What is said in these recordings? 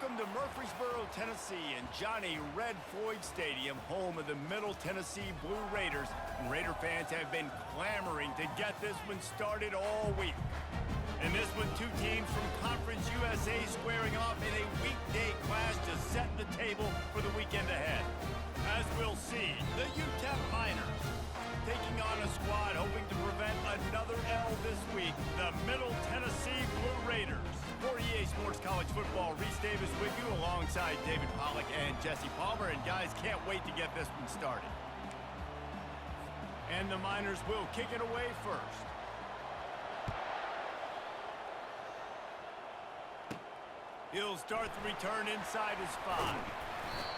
Welcome to Murfreesboro, Tennessee, and Johnny Red Floyd Stadium, home of the Middle Tennessee Blue Raiders. And Raider fans have been clamoring to get this one started all week. In this one, two teams from Conference USA squaring off in a weekday clash to set the table for the weekend ahead. As we'll see, the UTEP Miners taking on a squad hoping to prevent another L this week, the Middle Tennessee Blue Raiders. For EA Sports College Football, Reese Davis with you alongside David Pollack and Jesse Palmer. And guys, can't wait to get this one started. And the Miners will kick it away first. He'll start the return inside his 5.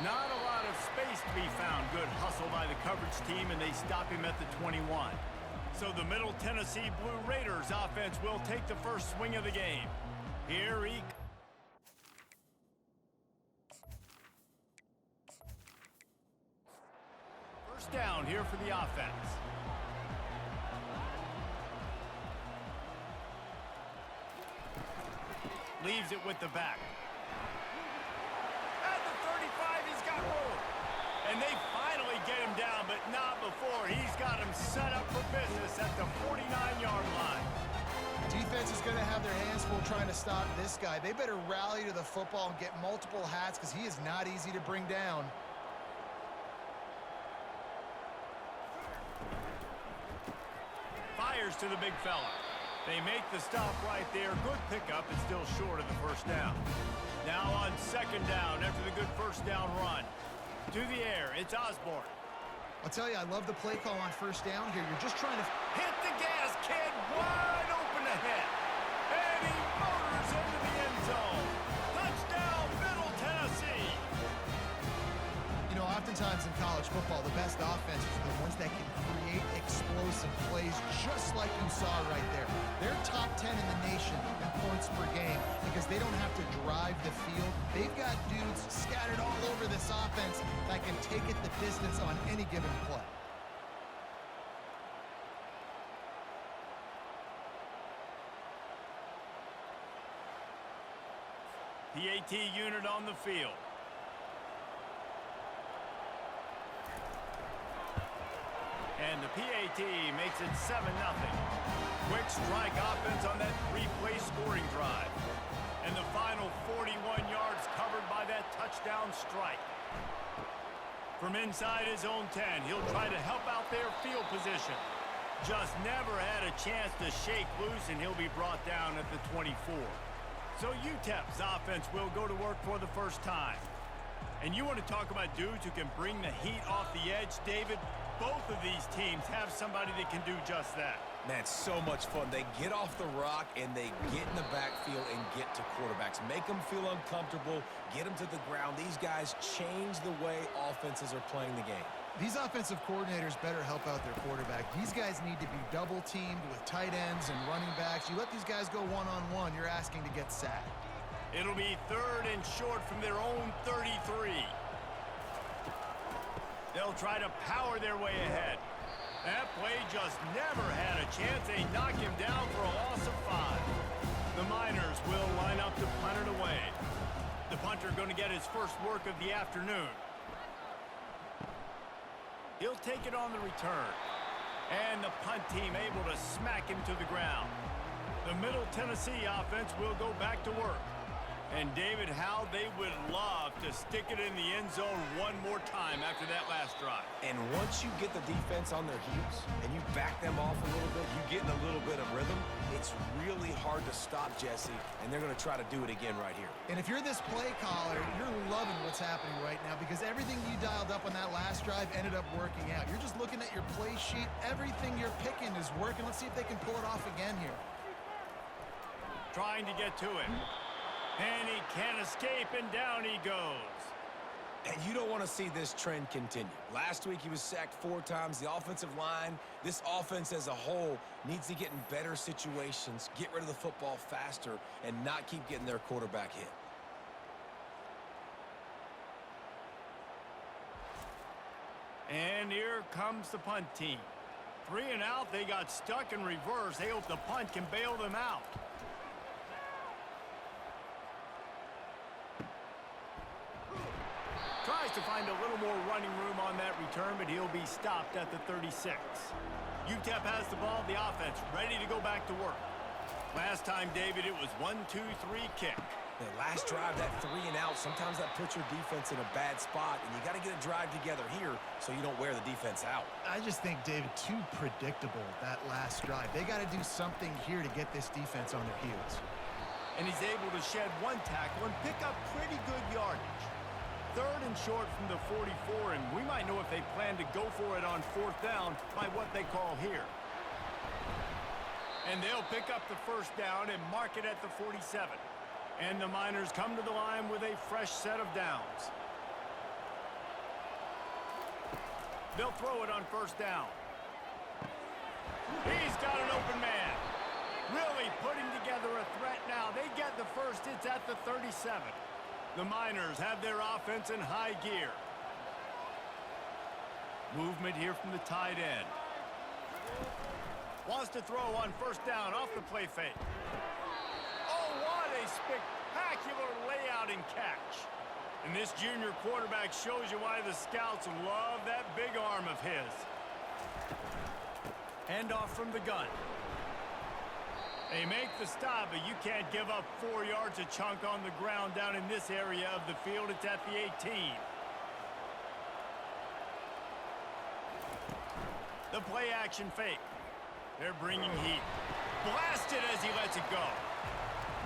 Not a lot of space to be found. Good hustle by the coverage team, and they stop him at the 21. So the Middle Tennessee Blue Raiders offense will take the first swing of the game. Here he... First down here for the offense. Leaves it with the back. At the 35, he's got room. And they finally get him down, but not before. He's got him set up for business at the 49-yard line. Defense is going to have their hands full trying to stop this guy. They better rally to the football and get multiple hats because he is not easy to bring down. Fires to the big fella. They make the stop right there. Good pickup. It's still short of the first down. Now on second down after the good first down run. To the air, it's Osborne. I'll tell you, I love the play call on first down here. You're just trying to... Hit the gas, kid. Wide open ahead. And he motors into the end zone. Touchdown, Middle Tennessee. You know, oftentimes in college football, the best offenses are the ones that can create explosive plays, just like you saw right there. They're top 10 in the nation in points per game because they don't have to drive the field. They've got dudes scattered all over this offense that can take it the distance on any given play. PAT unit on the field. And the PAT makes it 7-0. Quick strike offense on that three-play scoring drive. And the final 41 yards covered by that touchdown strike. From inside his own 10, he'll try to help out their field position. Just never had a chance to shake loose, and he'll be brought down at the 24. So UTEP's offense will go to work for the first time. And you want to talk about dudes who can bring the heat off the edge, David? Both of these teams have somebody that can do just that. Man, so much fun. They get off the rock and they get in the backfield and get to quarterbacks. Make them feel uncomfortable, get them to the ground. These guys change the way offenses are playing the game. These offensive coordinators better help out their quarterback. These guys need to be double-teamed with tight ends and running backs. You let these guys go one-on-one, you're asking to get sacked. It'll be third and short from their own 33. They'll try to power their way ahead. That play just never had a chance. They knock him down for a loss of 5. The Miners will line up to punt it away. The punter going to get his first work of the afternoon. He'll take it on the return. And the punt team able to smack him to the ground. The Middle Tennessee offense will go back to work. And David, how they would love to stick it in the end zone one more time after that last drive. And once you get the defense on their heels and you back them off a little bit, you get in a little bit of rhythm, it's really hard to stop, Jesse, and they're going to try to do it again right here. And if you're this play caller, you're loving what's happening right now because everything you dialed up on that last drive ended up working out. You're just looking at your play sheet. Everything you're picking is working. Let's see if they can pull it off again here. Trying to get to him. And he can't escape, and down he goes. And you don't want to see this trend continue. Last week he was sacked 4 times. The offensive line, this offense as a whole, needs to get in better situations, get rid of the football faster, and not keep getting their quarterback hit. And here comes the punt team. 3 and out, they got stuck in reverse. They hope the punt can bail them out. Tries to find a little more running room on that return, but he'll be stopped at the 36. UTEP has the ball, the offense ready to go back to work. Last time, David, it was 1-2-3 kick. The last drive, that 3 and out, sometimes that puts your defense in a bad spot, and you got to get a drive together here so you don't wear the defense out. I just think, David, too predictable, that last drive. They got to do something here to get this defense on their heels. And he's able to shed one tackle and pick up pretty good yardage. 3rd and short from the 44, and we might know if they plan to go for it on 4th down by what they call here. And they'll pick up the 1st down and mark it at the 47. And the Miners come to the line with a fresh set of downs. They'll throw it on 1st down. He's got an open man. Really putting together a threat now. They get the 1st. It's at the 37. The Miners have their offense in high gear. Movement here from the tight end. Wants to throw on 1st down off the play fake. Oh, what a spectacular layout and catch. And this junior quarterback shows you why the scouts love that big arm of his. Handoff from the gun. They make the stop, but you can't give up 4 yards a chunk on the ground down in this area of the field. It's at the 18. The play action fake. They're bringing heat. Blasted as he lets it go.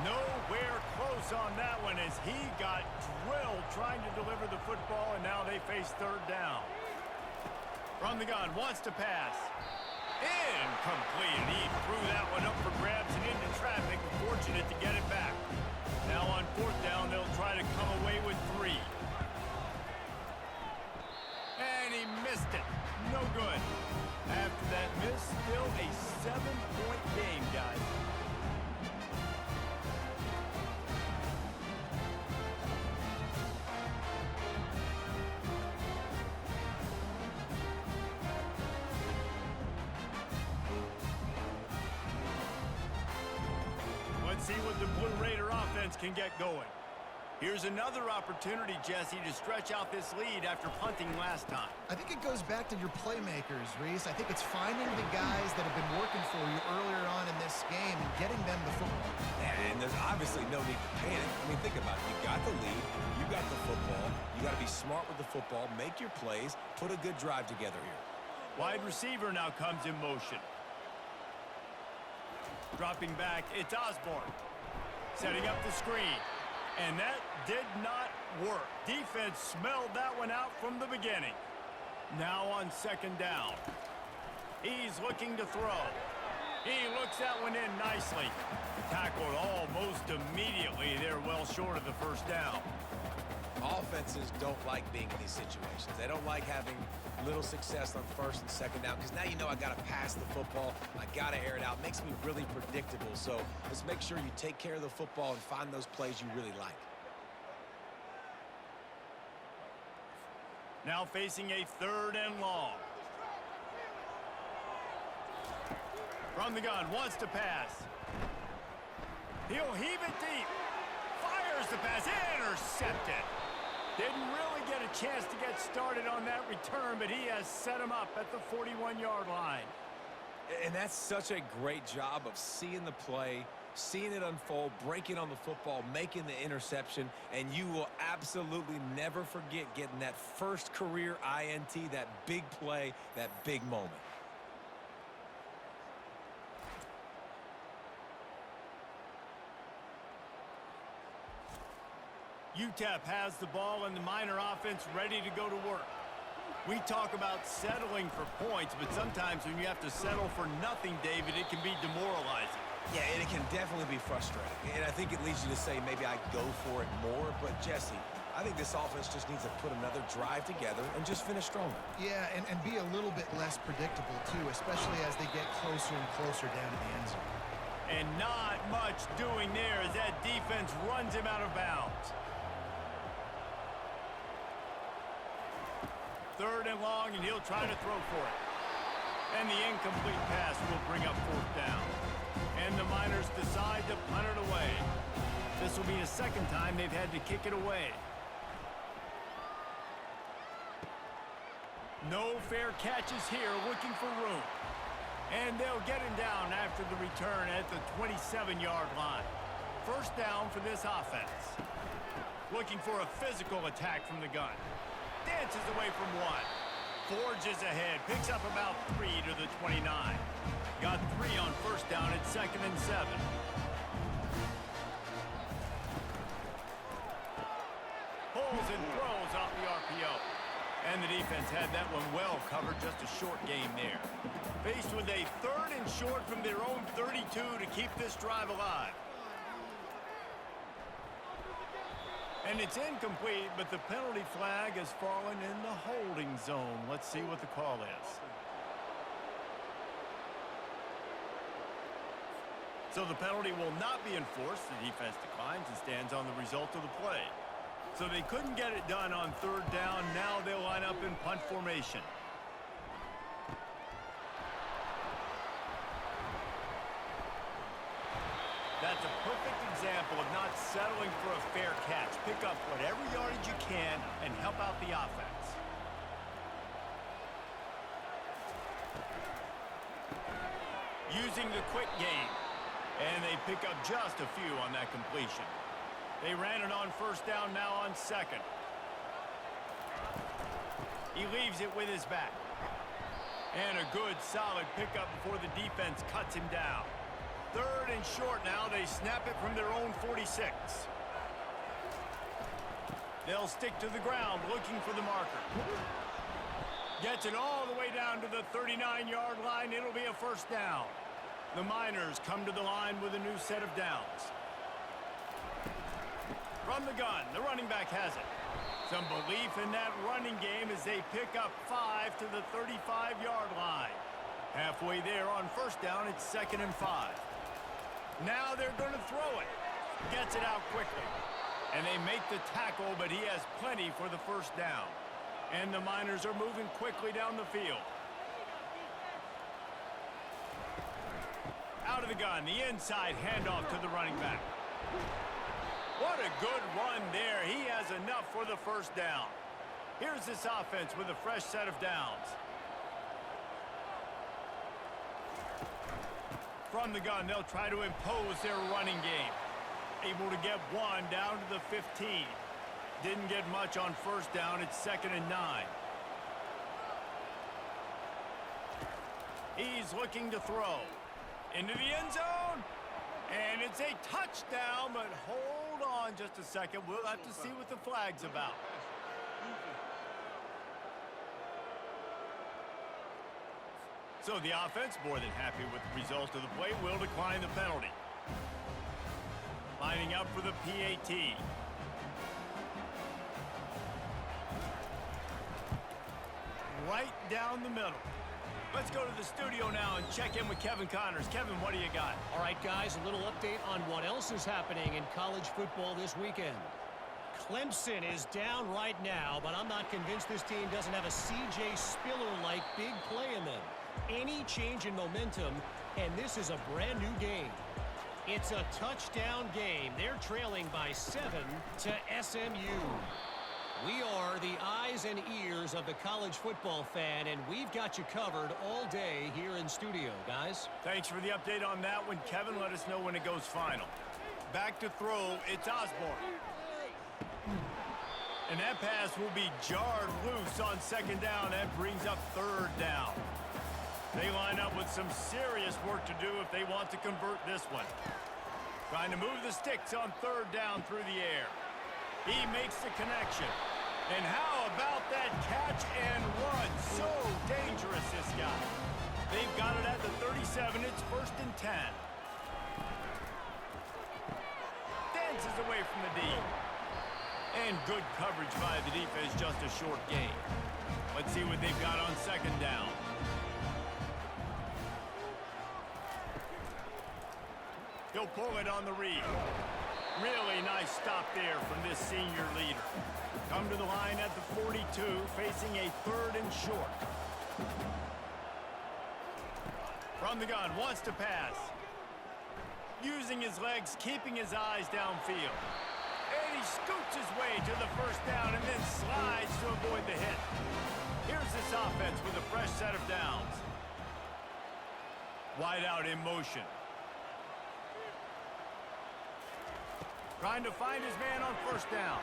Nowhere close on that one as he got drilled trying to deliver the football, and now they face 3rd down. From the gun, wants to pass. Incomplete, and he threw that one up for grabs and into traffic. Fortunate to get it back. Now on 4th down, they'll try to come away with 3. And he missed it. No good. After that miss, still a 7-point game, guys. See what the Blue Raider offense can get going. Here's another opportunity, Jesse, to stretch out this lead after punting last time. I think it goes back to your playmakers, Reese. I think it's finding the guys that have been working for you earlier on in this game and getting them the football. And there's obviously no need to panic. I mean, think about it. You got the lead. You got the football. You got to be smart with the football. Make your plays. Put a good drive together here. Wide receiver now comes in motion. Dropping back, it's Osborne. Setting up the screen. And that did not work. Defense smelled that one out from the beginning. Now on 2nd down. He's looking to throw. He looks that one in nicely. Tackled almost immediately. They're well short of the 1st down. Offenses don't like being in these situations. They don't like having little success on 1st and 2nd down because now you know I got to pass the football. I got to air it out. It makes me really predictable. So let's make sure you take care of the football and find those plays you really like. Now facing a 3rd and long. From the gun, wants to pass. He'll heave it deep. Fires the pass, intercepted. Didn't really get a chance to get started on that return, but he has set him up at the 41-yard line. And that's such a great job of seeing the play, seeing it unfold, breaking on the football, making the interception, and you will absolutely never forget getting that first career INT, that big play, that big moment. UTEP has the ball and the Miner offense ready to go to work. We talk about settling for points, but sometimes when you have to settle for nothing, David, it can be demoralizing. Yeah, and it can definitely be frustrating. And I think it leads you to say maybe I go for it more. But, Jesse, I think this offense just needs to put another drive together and just finish stronger. Yeah, and be a little bit less predictable, too, especially as they get closer and closer down to the end zone. And not much doing there as that defense runs him out of bounds. 3rd and long, and he'll try to throw for it. And the incomplete pass will bring up 4th down. And the Miners decide to punt it away. This will be the 2nd time they've had to kick it away. No fair catches here, looking for room. And they'll get him down after the return at the 27-yard line. First down for this offense. Looking for a physical attack from the gun. Dances away from one. Forges ahead, picks up about 3 to the 29. Got 3 on first down at 2nd and 7. Pulls and throws off the RPO. And the defense had that one well covered, just a short game there. Faced with a 3rd and short from their own 32 to keep this drive alive. And it's incomplete, but the penalty flag has fallen in the holding zone. Let's see what the call is. So the penalty will not be enforced. The defense declines and stands on the result of the play. So they couldn't get it done on 3rd down. Now they'll line up in punt formation. That's a perfect example of not settling for a fair catch. Pick up whatever yardage you can and help out the offense. Using the quick game. And they pick up just a few on that completion. They ran it on first down, now on 2nd. He leaves it with his back. And a good, solid pickup before the defense cuts him down. 3rd and short now. They snap it from their own 46. They'll stick to the ground looking for the marker. Gets it all the way down to the 39-yard line. It'll be a first down. The Miners come to the line with a new set of downs. From the gun, the running back has it. Some belief in that running game as they pick up 5 to the 35-yard line. Halfway there on first down, it's 2nd and 5. Now they're going to throw it. Gets it out quickly. And they make the tackle, but he has plenty for the first down. And the Miners are moving quickly down the field. Out of the gun, the inside handoff to the running back. What a good run there. He has enough for the first down. Here's this offense with a fresh set of downs. From the gun, they'll try to impose their running game. Able to get one down to the 15. Didn't get much on first down. It's 2nd and 9. He's looking to throw. Into the end zone. And it's a touchdown, but hold on just a second. We'll have to see what the flag's about. So the offense, more than happy with the result of the play, will decline the penalty. Lining up for the PAT. Right down the middle. Let's go to the studio now and check in with Kevin Connors. Kevin, what do you got? All right, guys, a little update on what else is happening in college football this weekend. Clemson is down right now, but I'm not convinced this team doesn't have a C.J. Spiller-like big play in them. Any change in momentum, and this is a brand new game. It's a touchdown game. They're trailing by 7 to SMU. We are the eyes and ears of the college football fan, and we've got you covered all day here in studio, guys. Thanks for the update on that one, Kevin. Let us know when it goes final. Back to throw, it's Osborne. And that pass will be jarred loose on 2nd down. That brings up 3rd down. They line up with some serious work to do if they want to convert this one. Trying to move the sticks on 3rd down through the air. He makes the connection. And how about that catch and run? So dangerous, this guy. They've got it at the 37. It's 1st and 10. Dances away from the D. And good coverage by the defense, just a short gain. Let's see what they've got on 2nd down. He'll pull it on the read. Really nice stop there from this senior leader. Come to the line at the 42, facing a 3rd and short. From the gun, wants to pass. Using his legs, keeping his eyes downfield. And he scoots his way to the first down and then slides to avoid the hit. Here's this offense with a fresh set of downs. Wide out in motion. Trying to find his man on first down.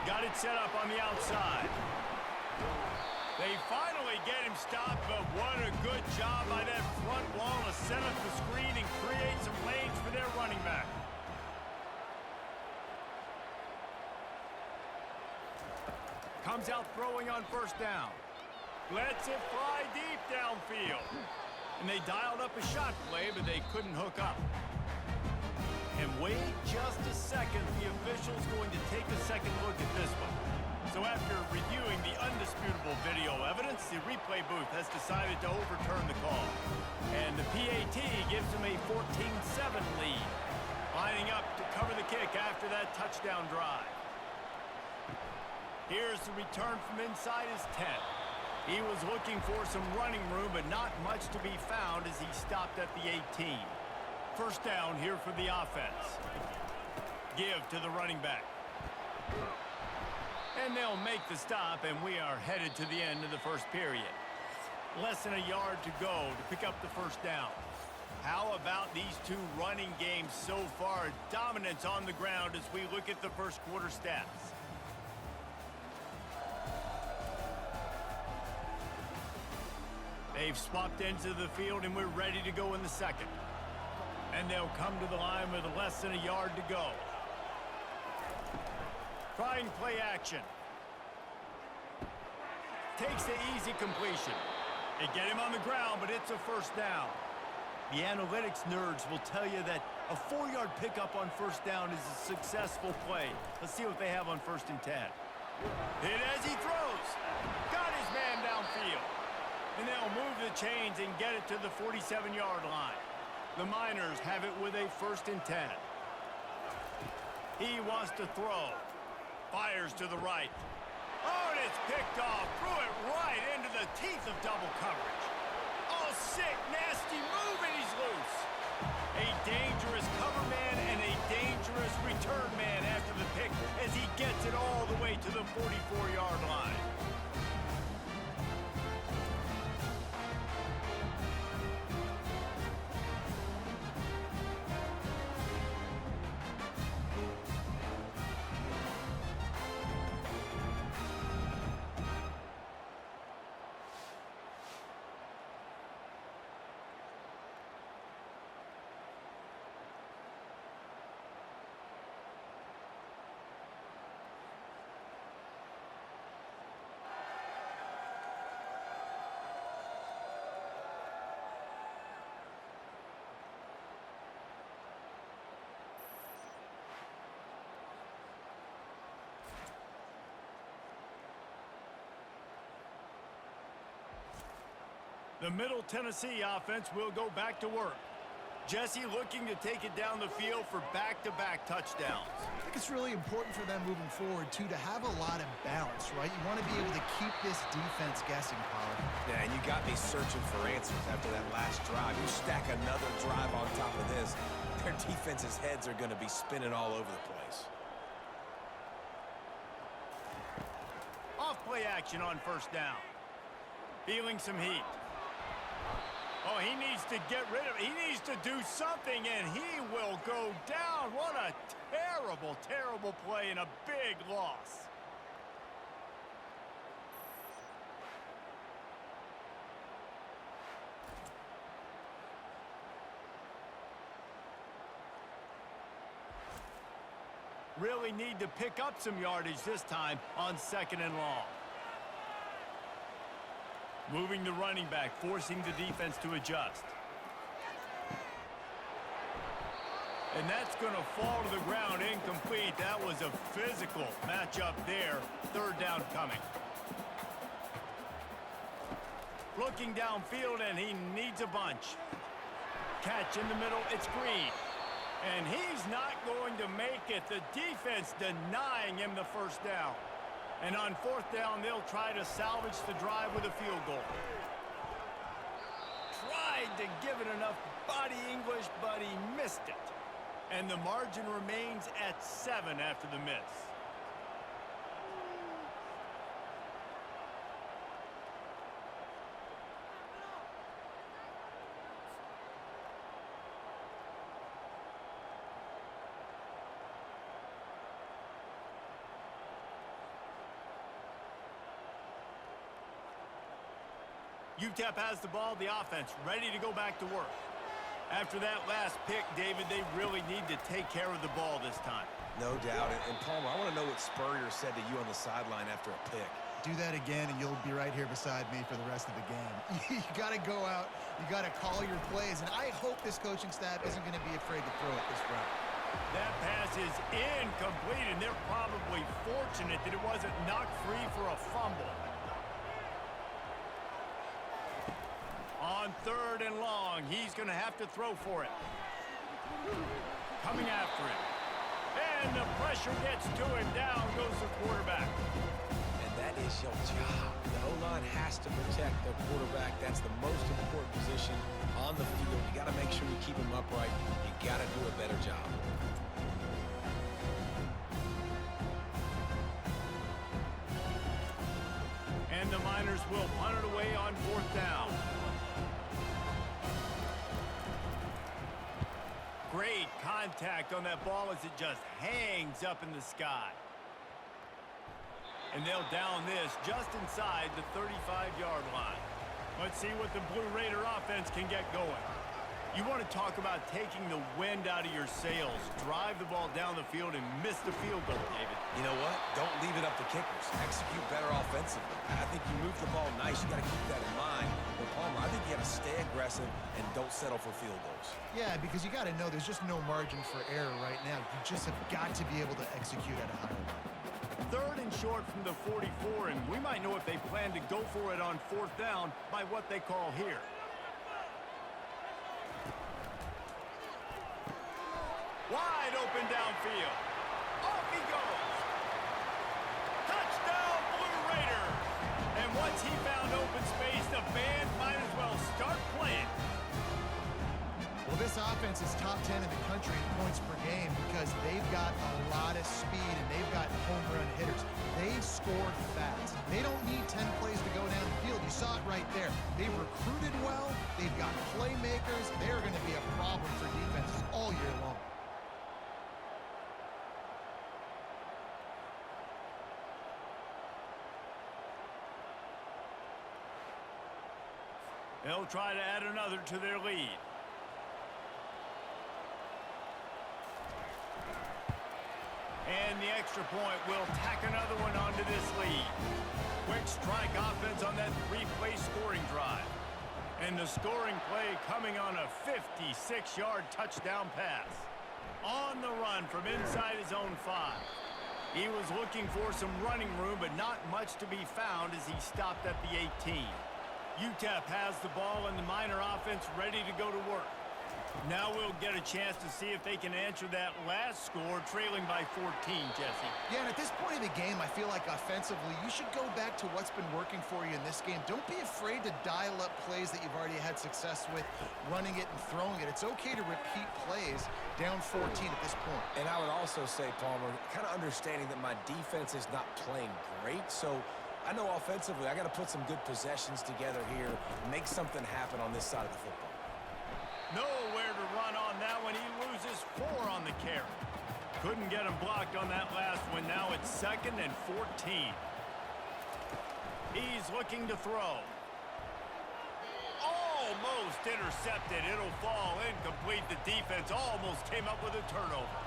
Got it set up on the outside. They finally get him stopped, but what a good job by that front wall to set up the screen and create some lanes for their running back. Comes out throwing on first down. Lets it fly deep downfield. And they dialed up a shot play, but they couldn't hook up. And wait just a second, the official's going to take a second look at this one. So after reviewing the undisputable video evidence, the replay booth has decided to overturn the call. And the PAT gives them a 14-7 lead, lining up to cover the kick after that touchdown drive. Here's the return from inside his 10. He was looking for some running room, but not much to be found as he stopped at the 18. First down here for the offense. Give to the running back. And they'll make the stop, and we are headed to the end of the first period. Less than a yard to go to pick up the first down. How about these two running games so far? Dominance on the ground as we look at the first quarter stats. They've swapped ends of the field, and we're ready to go in the second. And they'll come to the line with less than a yard to go. Trying play action. Takes the easy completion. They get him on the ground, but it's a first down. The analytics nerds will tell you that a 4-yard pickup on first down is a successful play. Let's see what they have on 1st and 10. Hit as he throws. Got his man downfield. And they'll move the chains and get it to the 47-yard line. The Miners have it with a 1st and 10. He wants to throw. Fires to the right. Oh, and it's picked off. Threw it right into the teeth of double coverage. Oh, sick, nasty move, and he's loose. A dangerous cover man and a dangerous return man after the pick as he gets it all the way to the 44-yard line. The Middle Tennessee offense will go back to work. Jesse looking to take it down the field for back-to-back touchdowns. I think it's really important for them moving forward, too, to have a lot of balance, right? You want to be able to keep this defense guessing, Pollard. Yeah, and you got me searching for answers after that last drive. You stack another drive on top of this, their defense's heads are going to be spinning all over the place. Off play action on first down. Feeling some heat. Oh, he needs to get rid of it. He needs to do something, and he will go down. What a terrible, terrible play and a big loss. Really need to pick up some yardage this time on 2nd and long. Moving the running back, forcing the defense to adjust. And that's going to fall to the ground incomplete. That was a physical matchup there. 3rd down coming. Looking downfield, and he needs a bunch. Catch in the middle, it's Green. And he's not going to make it. The defense denying him the first down. And on 4th down, they'll try to salvage the drive with a field goal. Tried to give it enough body English, but he missed it. And the margin remains at 7 after the miss. UTEP has the ball, the offense ready to go back to work. After that last pick, David, they really need to take care of the ball this time. No doubt. And Palmer, I want to know what Spurrier said to you on the sideline after a pick. Do that again, and you'll be right here beside me for the rest of the game. You got to go out. You got to call your plays, and I hope this coaching staff isn't going to be afraid to throw it this route. That pass is incomplete, and they're probably fortunate that it wasn't knocked free for a fumble. On 3rd and long, he's going to have to throw for it. Coming after it. And the pressure gets to him. Down goes the quarterback. And that is your job. The O-line has to protect their quarterback. That's the most important position on the field. You got to make sure you keep him upright. You got to do a better job. And the Miners will punt it away on 4th down. Great contact on that ball as it just hangs up in the sky. And they'll down this just inside the 35-yard line. Let's see what the Blue Raider offense can get going. You want to talk about taking the wind out of your sails. Drive the ball down the field and miss the field goal, David. You know what? Don't leave it up to kickers. Execute better offensively. I think you move the ball nice. You got to keep that in mind. But Palmer, I think you got to stay aggressive and don't settle for field goals. Yeah, because you got to know there's just no margin for error right now. You just have got to be able to execute at a higher level. 3rd and short from the 44, and we might know if they plan to go for it on 4th down by what they call here. Wide open downfield. Off he goes. Touchdown, Blue Raiders. And once he found open space, the band might as well start playing. Well, this offense is top 10 in the country in points per game because they've got a lot of speed and they've got home run hitters. They've scored fast. They don't need 10 plays to go down the field. You saw it right there. They've recruited well. They've got playmakers. They're going to be a problem for defenses all year long. They'll try to add another to their lead. And the extra point will tack another one onto this lead. Quick strike offense on that 3-play scoring drive. And the scoring play coming on a 56-yard touchdown pass. On the run from inside his own 5. He was looking for some running room, but not much to be found as he stopped at the 18. UTEP has the ball and the Miner offense ready to go to work. Now we'll get a chance to see if they can answer that last score, trailing by 14, Jesse. Yeah, and at this point of the game, I feel like offensively, you should go back to what's been working for you in this game. Don't be afraid to dial up plays that you've already had success with, running it and throwing it. It's okay to repeat plays down 14 at this point. And I would also say, Palmer, kind of understanding that my defense is not playing great, so I know offensively I got to put some good possessions together here, make something happen on this side of the football. Nowhere to run on that one. He loses 4 on the carry. Couldn't get him blocked on that last one. Now it's 2nd and 14. He's looking to throw. Almost intercepted. It'll fall incomplete. The defense almost came up with a turnover.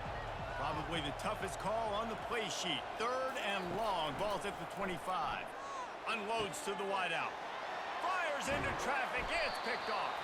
Probably the toughest call on the play sheet. 3rd and long. Ball's at the 25. Unloads to the wideout. Fires into traffic. It's picked off.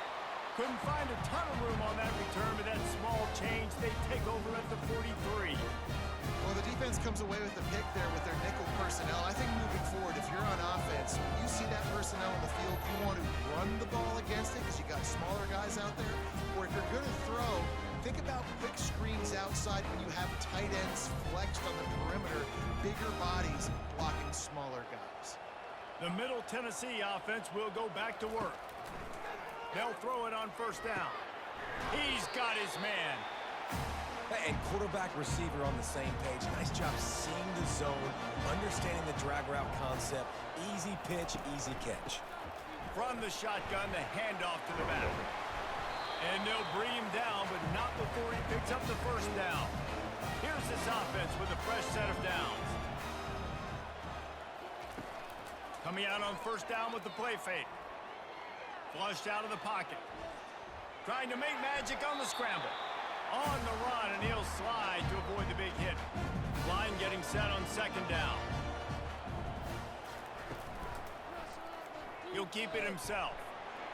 Couldn't find a ton of room on that return, but that small change, they take over at the 43. Well, the defense comes away with the pick there with their nickel personnel. I think moving forward, if you're on offense, when you see that personnel on the field, you want to run the ball against it because you got smaller guys out there. Or if you're going to throw, think about quick screens outside when you have tight ends flexed on the perimeter, bigger bodies blocking smaller guys. The Middle Tennessee offense will go back to work. They'll throw it on 1st down. He's got his man. And quarterback receiver on the same page. Nice job seeing the zone, understanding the drag route concept. Easy pitch, easy catch. From the shotgun, the handoff to the back. And they'll bring him down, but not before he picks up the 1st down. Here's this offense with a fresh set of downs. Coming out on 1st down with the play fake. Flushed out of the pocket. Trying to make magic on the scramble. On the run, and he'll slide to avoid the big hit. Line getting set on second down. He'll keep it himself.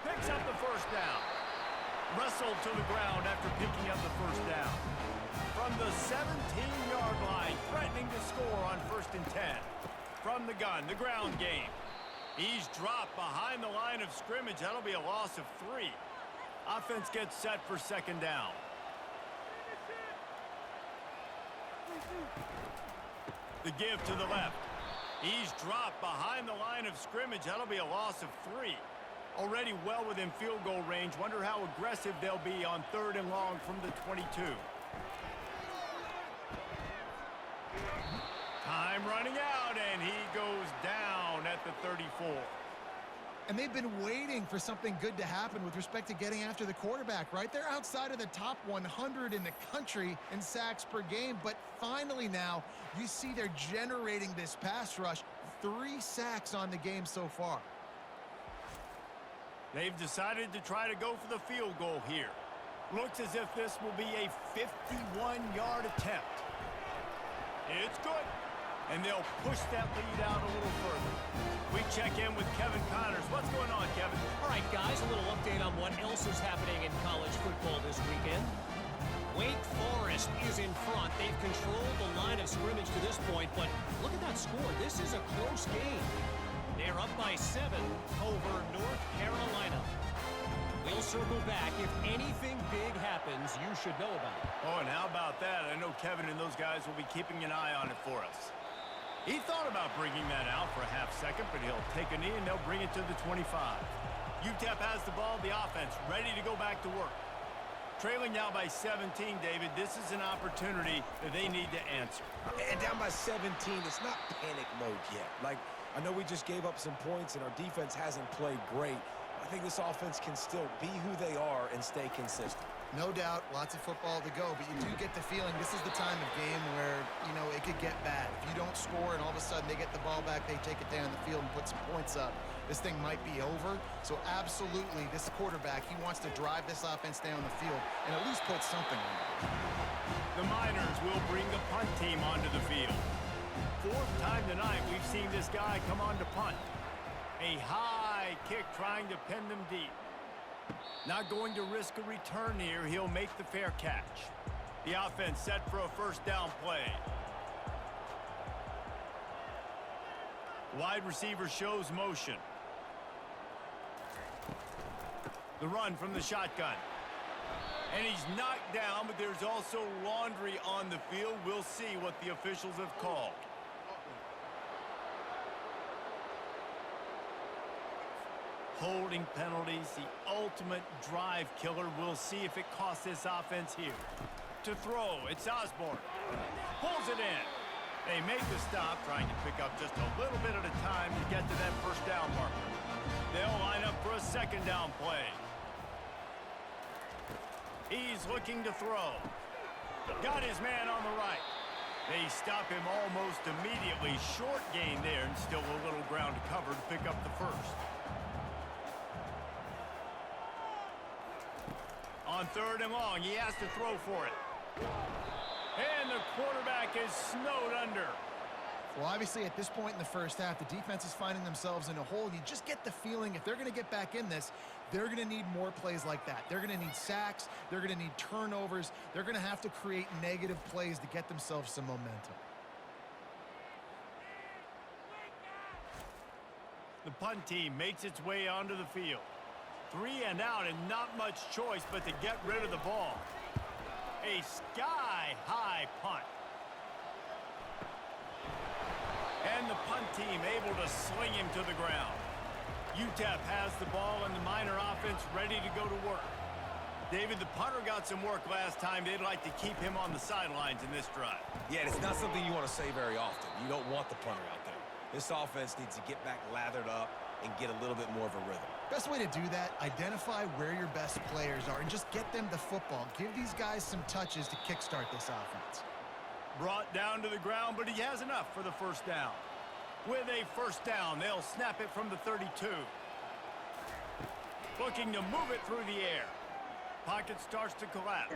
Picks up the first down. Wrestled to the ground after picking up the first down. From the 17-yard line, threatening to score on 1st and 10. From the gun, the ground game. He's dropped behind the line of scrimmage. That'll be a loss of 3. Offense gets set for second down. The give to the left. He's dropped behind the line of scrimmage. That'll be a loss of 3. Already well within field goal range. Wonder how aggressive they'll be on 3rd and long from the 22. Time running out, and he goes down at the 34. And they've been waiting for something good to happen with respect to getting after the quarterback, right? They're outside of the top 100 in the country in sacks per game, but finally now you see they're generating this pass rush. 3 sacks on the game so far. They've decided to try to go for the field goal here. Looks as if this will be a 51-yard attempt. It's good. And they'll push that lead out a little further. We check in with Kevin Connors. What's going on, Kevin? All right, guys, a little update on what else is happening in college football this weekend. Wake Forest is in front. They've controlled the line of scrimmage to this point, but look at that score. This is a close game. They're up by 7 over North Carolina. We'll circle back. If anything big happens, you should know about it. Oh, and how about that? I know Kevin and those guys will be keeping an eye on it for us. He thought about bringing that out for a half second, but he'll take a knee and they'll bring it to the 25. UTEP has the ball, the offense, ready to go back to work. Trailing now by 17, David. This is an opportunity that they need to answer. And down by 17, it's not panic mode yet. Like, I know we just gave up some points and our defense hasn't played great. I think this offense can still be who they are and stay consistent. No doubt, lots of football to go, but you do get the feeling this is the time of game where, you know, it could get bad. If you don't score and all of a sudden they get the ball back, they take it down the field and put some points up, this thing might be over. So absolutely, this quarterback, he wants to drive this offense down the field and at least put something on it. The Miners will bring the punt team onto the field. 4th time tonight we've seen this guy come on to punt. A high kick trying to pin them deep. Not going to risk a return here. He'll make the fair catch. The offense set for a 1st down play. Wide receiver shows motion. The run from the shotgun. And he's knocked down, but there's also laundry on the field. We'll see what the officials have called. Holding penalties, the ultimate drive killer. We'll see if it costs this offense here. To throw, it's Osborne. Pulls it in. They make the stop, trying to pick up just a little bit at a time to get to that 1st down marker. They'll line up for a 2nd down play. He's looking to throw. Got his man on the right. They stop him almost immediately. Short gain there, and still a little ground to cover to pick up the 1st. On 3rd and long, he has to throw for it. And the quarterback is snowed under. Well, obviously, at this point in the first half, the defense is finding themselves in a hole. You just get the feeling if they're going to get back in this, they're going to need more plays like that. They're going to need sacks. They're going to need turnovers. They're going to have to create negative plays to get themselves some momentum. The punt team makes its way onto the field. 3 and out, and not much choice but to get rid of the ball. A sky-high punt. And the punt team able to sling him to the ground. UTEP has the ball and the Miner offense ready to go to work. David, the punter got some work last time. They'd like to keep him on the sidelines in this drive. Yeah, it's not something you want to say very often. You don't want the punter out there. This offense needs to get back lathered up and get a little bit more of a rhythm. Best way to do that, identify where your best players are and just get them the football. Give these guys some touches to kickstart this offense. Brought down to the ground, but he has enough for the 1st down. With a 1st down, they'll snap it from the 32. Looking to move it through the air. Pocket starts to collapse.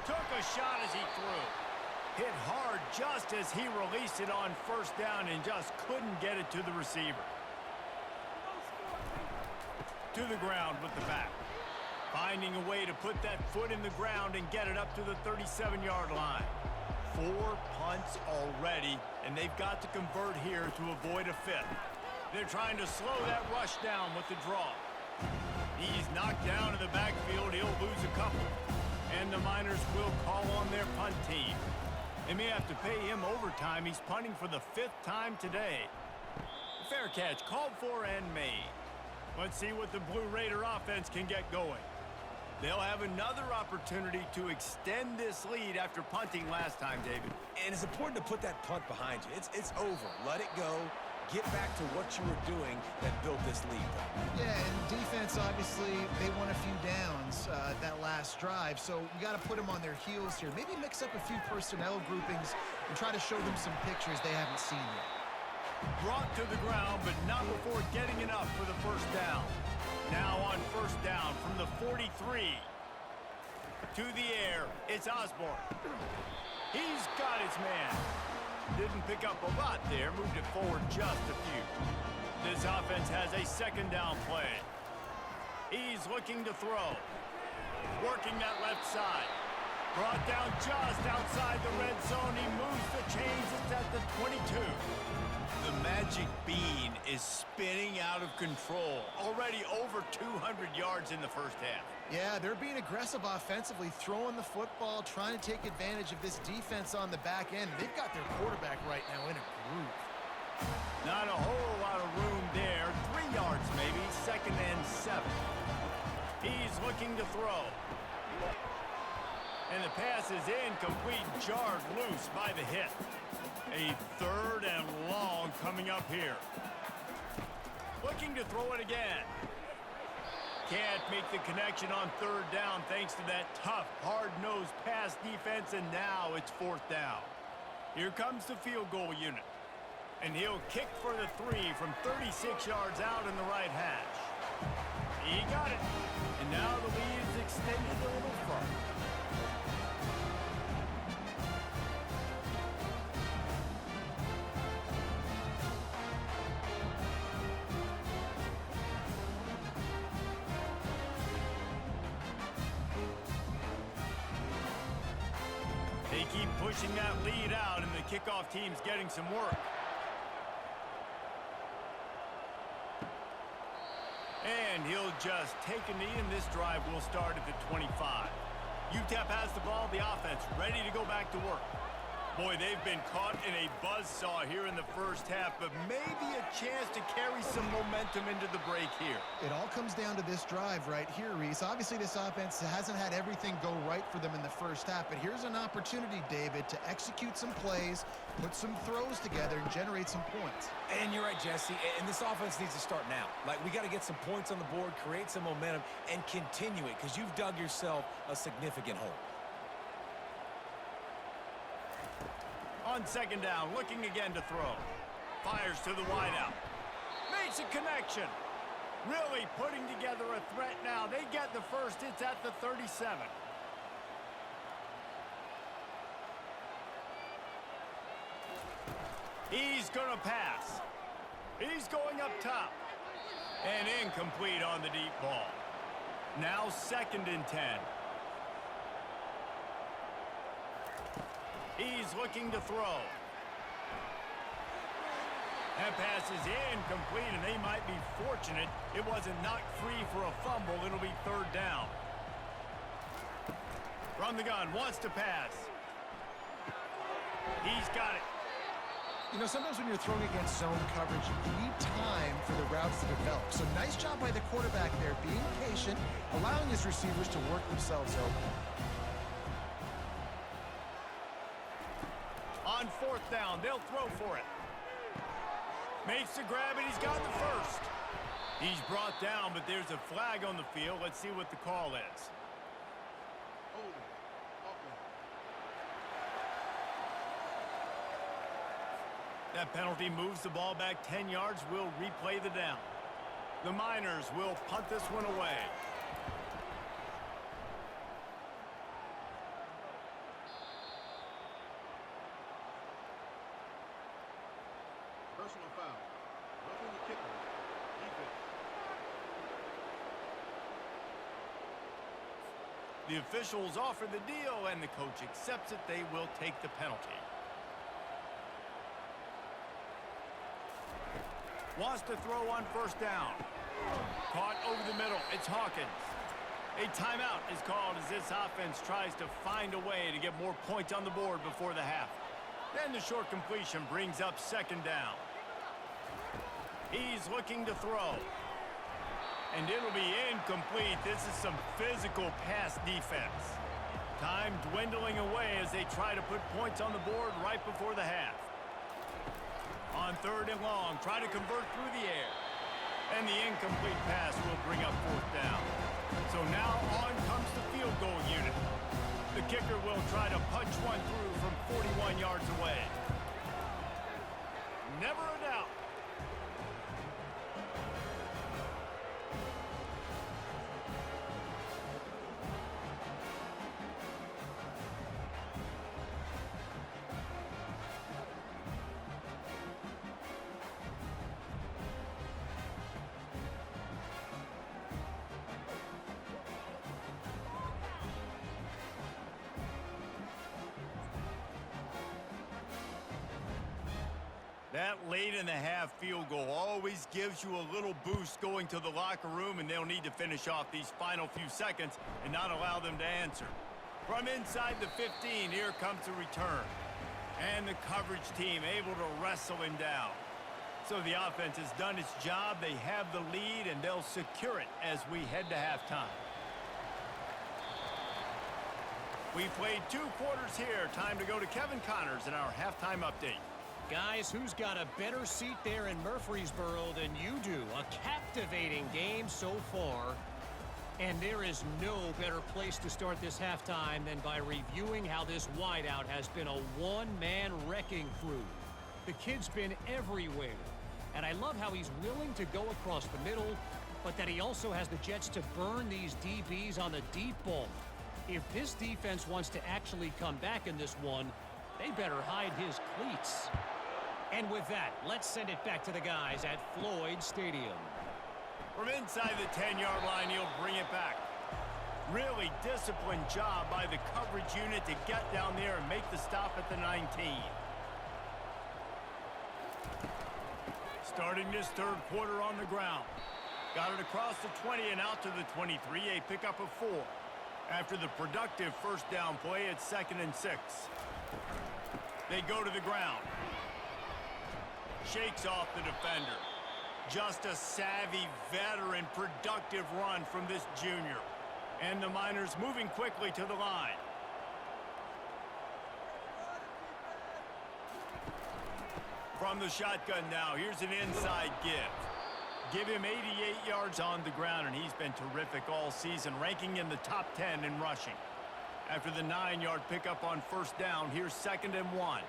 Took a shot as he threw. Hit hard just as he released it on first down and just couldn't get it to the receiver. To the ground with the back. Finding a way to put that foot in the ground and get it up to the 37-yard line. 4 punts already, and they've got to convert here to avoid a fifth. They're trying to slow that rush down with the draw. He's knocked down in the backfield. He'll lose a couple. And the Miners will call on their punt team. They may have to pay him overtime. He's punting for the 5th time today. Fair catch called for and made. Let's see what the Blue Raider offense can get going. They'll have another opportunity to extend this lead after punting last time, David. And it's important to put that punt behind you. It's over. Let it go. Get back to what you were doing that built this lead. Yeah, and defense, obviously, they won a few downs that last drive, so we got to put them on their heels here. Maybe mix up a few personnel groupings and try to show them some pictures they haven't seen yet. Brought to the ground, but not before getting enough for the first down. Now on first down from the 43. To the air, it's Osborne. He's got his man. Didn't pick up a lot there, moved it forward just a few. This offense has a second down play. He's looking to throw. Working that left side. Brought down just outside the red zone. He moves the chains. It's at the 22. The magic bean is spinning out of control. Already over 200 yards in the first half. Yeah, they're being aggressive offensively, throwing the football, trying to take advantage of this defense on the back end. They've got their quarterback right now in a groove. Not a whole lot of room there. 3 yards maybe, 2nd and 7. He's looking to throw. And the pass is incomplete, jarred loose by the hit. A 3rd and long coming up here. Looking to throw it again. Can't make the connection on 3rd down thanks to that tough, hard-nosed pass defense, and now it's 4th down. Here comes the field goal unit. And he'll kick for the 3 from 36 yards out in the right hash. He got it. And now the lead is extended a little further. They keep pushing that lead out, and the kickoff team's getting some work. And he'll just take a knee, and this drive will start at the 25. UTEP has the ball, the offense ready to go back to work. Boy, they've been caught in a buzzsaw here in the first half, but maybe a chance to carry some momentum into the break here. It all comes down to this drive right here, Reese. Obviously, this offense hasn't had everything go right for them in the first half, but here's an opportunity, David, to execute some plays, put some throws together, and generate some points. And you're right, Jesse, and this offense needs to start now. Like, we got to get some points on the board, create some momentum, and continue it, because you've dug yourself a significant hole. On 2nd down, looking again to throw. Fires to the wideout. Makes a connection. Really putting together a threat now. They get the first. It's at the 37. He's going to pass. He's going up top. And incomplete on the deep ball. Now 2nd and 10. He's looking to throw. That pass is incomplete, and they might be fortunate it wasn't knocked free for a fumble. It'll be 3rd down. From the gun, wants to pass. He's got it. You know, sometimes when you're throwing against zone coverage, you need time for the routes to develop. So nice job by the quarterback there, being patient, allowing his receivers to work themselves open. On 4th down, they'll throw for it. Makes the grab, and he's got the first. He's brought down, but there's a flag on the field. Let's see what the call is. That penalty moves the ball back 10 yards. We'll replay the down. The Miners will punt this one away. Personal foul. Roughing the kicker. Defense. The officials offer the deal, and the coach accepts it. They will take the penalty. Wants to throw on first down. Caught over the middle. It's Hawkins. A timeout is called as this offense tries to find a way to get more points on the board before the half. Then the short completion brings up second down. He's looking to throw. And it'll be incomplete. This is some physical pass defense. Time dwindling away as they try to put points on the board right before the half. On third and long, try to convert through the air. And the incomplete pass will bring up fourth down. So now on comes the field goal unit. The kicker will try to punch one through from 41 yards away. Never a doubt. That late in the half field goal always gives you a little boost going to the locker room, and they'll need to finish off these final few seconds and not allow them to answer. From inside the 15, here comes the return. And the coverage team able to wrestle him down. So the offense has done its job. They have the lead, and they'll secure it as we head to halftime. We played 2 quarters here. Time to go to Kevin Connors in our halftime update. Guys, who's got a better seat there in Murfreesboro than you do? A captivating game so far. And there is no better place to start this halftime than by reviewing how this wideout has been a one-man wrecking crew. The kid's been everywhere. And I love how he's willing to go across the middle, but that he also has the jets to burn these DBs on the deep ball. If this defense wants to actually come back in this one, they better hide his cleats. And with that, let's send it back to the guys at Floyd Stadium. From inside the 10-yard line, he'll bring it back. Really disciplined job by the coverage unit to get down there and make the stop at the 19. Starting this third quarter on the ground. Got it across the 20 and out to the 23, a pickup of 4. After the productive first down play, it's 2nd and 6. They go to the ground. Shakes off the defender. Just a savvy, veteran, productive run from this junior. And the Miners moving quickly to the line. From the shotgun now, here's an inside give. Give him 88 yards on the ground, and he's been terrific all season, ranking in the top 10 in rushing. After the 9-yard pickup on first down, here's 2nd and 1.